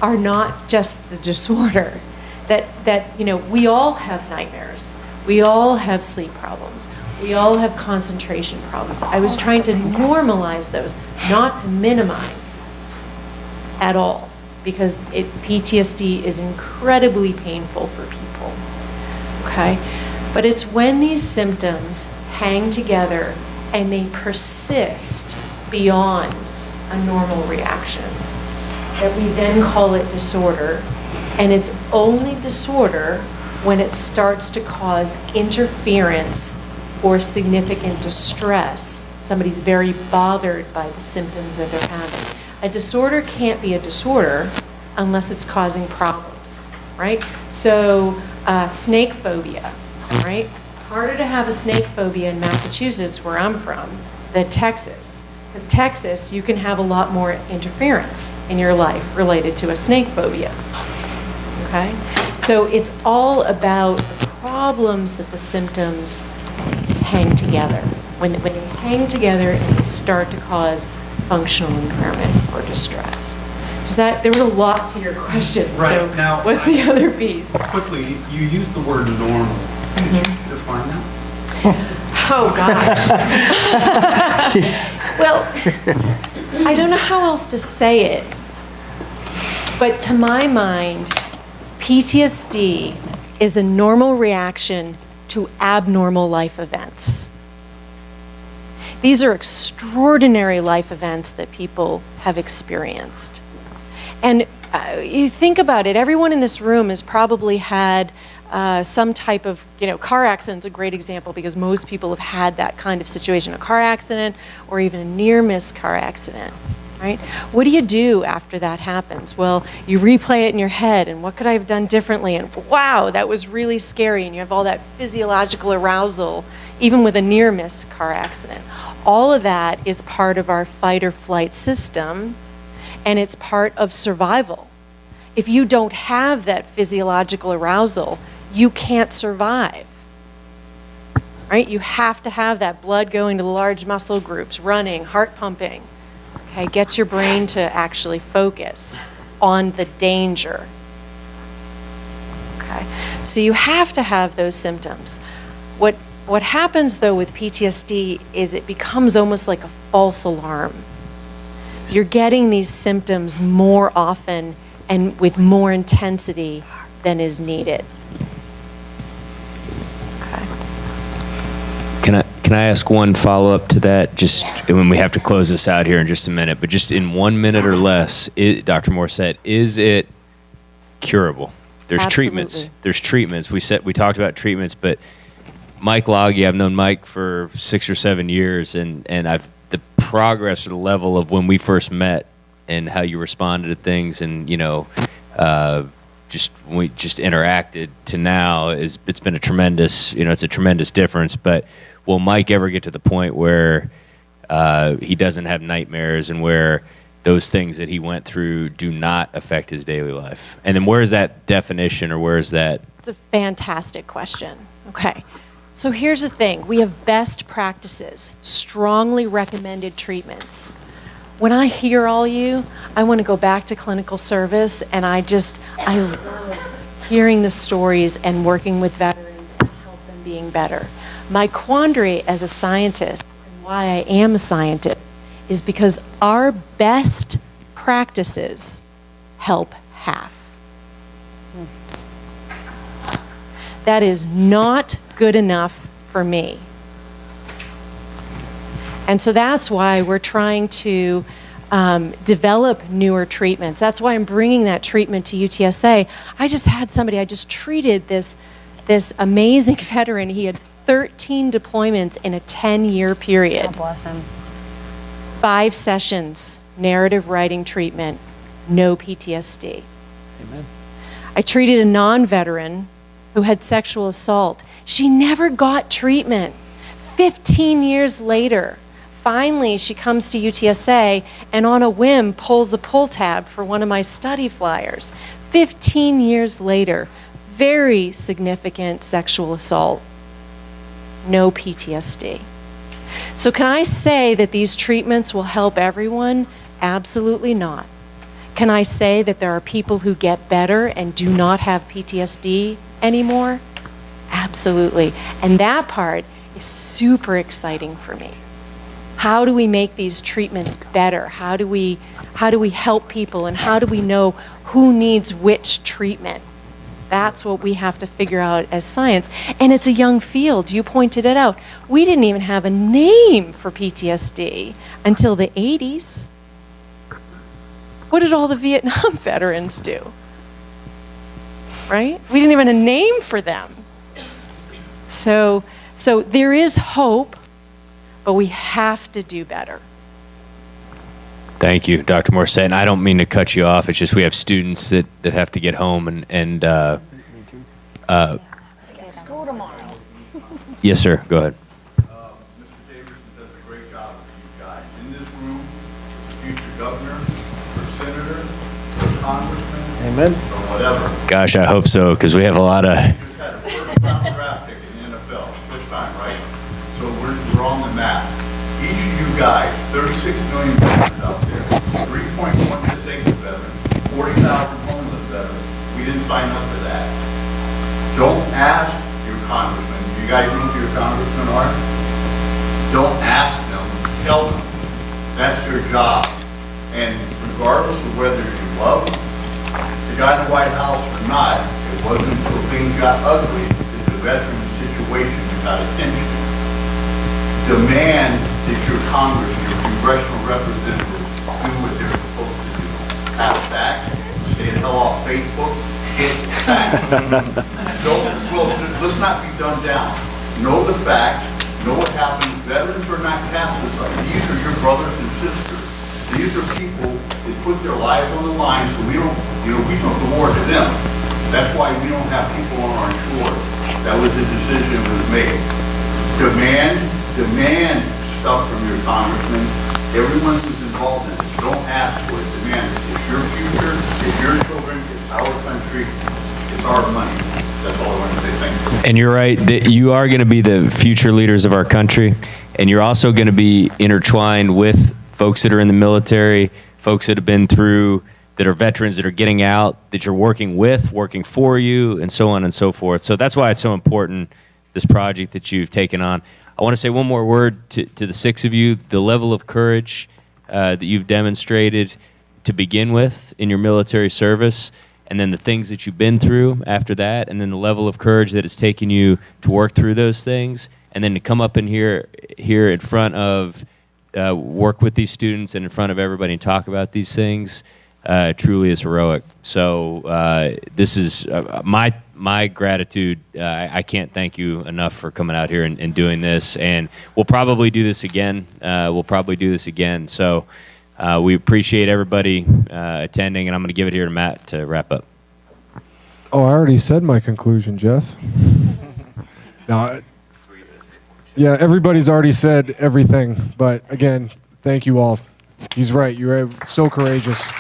are not just the disorder. That we all have nightmares. We all have sleep problems. We all have concentration problems. I was trying to normalize those, not to minimize at all, because PTSD is incredibly painful for people, okay? But it's when these symptoms hang together and they persist beyond a normal reaction that we then call it disorder, and it's only disorder when it starts to cause interference or significant distress. Somebody's very bothered by the symptoms that they're having. A disorder can't be a disorder unless it's causing problems, right? So snake phobia, right? Harder to have a snake phobia in Massachusetts, where I'm from, than Texas. Because Texas, you can have a lot more interference in your life related to a snake phobia, okay? So it's all about the problems that the symptoms hang together. When they hang together and they start to cause functional impairment or distress. There was a lot to your question. Right. So Now, what's the other piece? Quickly, you used the word normal. Can you define that? Oh, gosh. Well, I don't know how else to say it, but to my mind, PTSD is a normal reaction to abnormal life events. These are extraordinary life events that people have experienced. And you think about it, everyone in this room has probably had some type of, car accident's a great example because most people have had that kind of situation, a car accident or even a near-miss car accident. Right? What do you do after that happens? Well, you replay it in your head, and what could I have done differently? And wow, that was really scary, and you have all that physiological arousal, even with a near-miss car accident. All of that is part of our fight or flight system, and it's part of survival. If you don't have that physiological arousal, you can't survive. Right? You have to have that blood going to the large muscle groups, running, heart pumping. Okay, gets your brain to actually focus on the danger. Okay, so you have to have those symptoms. What happens though with PTSD is it becomes almost like a false alarm. You're getting these symptoms more often and with more intensity than is needed. Can I ask one follow-up to that? Just when we have to close this out here in just a minute, but just in 1 minute or less, Dr. Morset, is it curable? There's treatments. There's treatments. We talked about treatments, but Mike Loggy, I've known Mike for 6 or 7 years, and the progress or the level of when we first met and how you responded to things, and just when we just interacted to now it's been a tremendous, it's a tremendous difference. But will Mike ever get to the point where he doesn't have nightmares and where those things that he went through do not affect his daily life? And then where is that definition, or where is that? It's a fantastic question. Okay. So here's the thing. We have best practices, strongly recommended treatments. When I hear all you, I want to go back to clinical service, and I love hearing the stories and working with veterans and help them being better. My quandary as a scientist, and why I am a scientist, is because our best practices help half. That is not good enough for me. And so that's why we're trying to develop newer treatments. That's why I'm bringing that treatment to UTSA. I just treated this amazing veteran. He had 13 deployments in a 10-year period. God bless him. 5 sessions, narrative writing treatment, no PTSD. Amen. I treated a non-veteran who had sexual assault. She never got treatment. 15 years later, finally she comes to UTSA and on a whim pulls a pull tab for one of my study flyers. 15 years later, very significant sexual assault, no PTSD. So can I say that these treatments will help everyone? Absolutely not. Can I say that there are people who get better and do not have PTSD anymore? Absolutely. And that part is super exciting for me. How do we make these treatments better? How do we help people, and how do we know who needs which treatment? That's what we have to figure out as science. And it's a young field. You pointed it out. We didn't even have a name for PTSD until the 80s. What did all the Vietnam veterans do? Right? We didn't even have a name for them. So there is hope, but we have to do better. Thank you, Dr. Morissette. And I don't mean to cut you off. It's just we have students that have to get home and School tomorrow. yes, sir. Go ahead. Mr. Davidson does a great job with you guys. In this room, future governor, or senator, or congressman, Amen. or whatever. Gosh, I hope so, because we have a lot of. Just had a first-round draft pick in the NFL, first time, right? So we're on the map. Each of you guys, 36 million veterans out there, 3.1 disabled veterans, 40,000 homeless veterans. We didn't sign up for that. Don't ask your congressman. You guys know who your congressmen are? Don't ask them. Tell them. That's your job. And regardless of whether you love the guy in the White House or not, it wasn't until things got ugly that the veteran situation got attention. Demand that your Congress, your congressional representatives do what they're supposed to do. Pass facts, stay the hell off Facebook, hit facts. Let's not be dumbed down. Know the facts, know what happens. Veterans are not casters. These are your brothers and sisters. These are people that put their lives on the line, so we don't award to them. That's why we don't have people on our shores. That was the decision that was made. Demand stuff from your congressman. Everyone who's involved in it, don't ask for it. Demand it. It's your future, it's your children, it's our country, it's our money. That's all I want to say. Thank you. And you're right that you are going to be the future leaders of our country, and you're also going to be intertwined with folks that are in the military, folks that have been through, that are veterans that are getting out, that you're working with, working for you, and so on and so forth. So that's why it's so important, this project that you've taken on. I want to say one more word to the 6 of you. The level of courage that you've demonstrated to begin with in your military service, and then the things that you've been through after that, and then the level of courage that it's taken you to work through those things, and then to come up in here in front of, work with these students and in front of everybody and talk about these things, truly is heroic. So this is my gratitude. I can't thank you enough for coming out here and doing this. And we'll probably do this again. So we appreciate everybody attending, and I'm going to give it here to Matt to wrap up. Oh, I already said my conclusion, Jeff. No, yeah, everybody's already said everything. But again, thank you all. He's right. You're so courageous.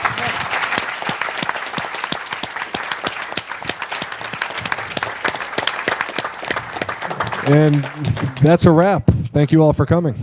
And that's a wrap. Thank you all for coming.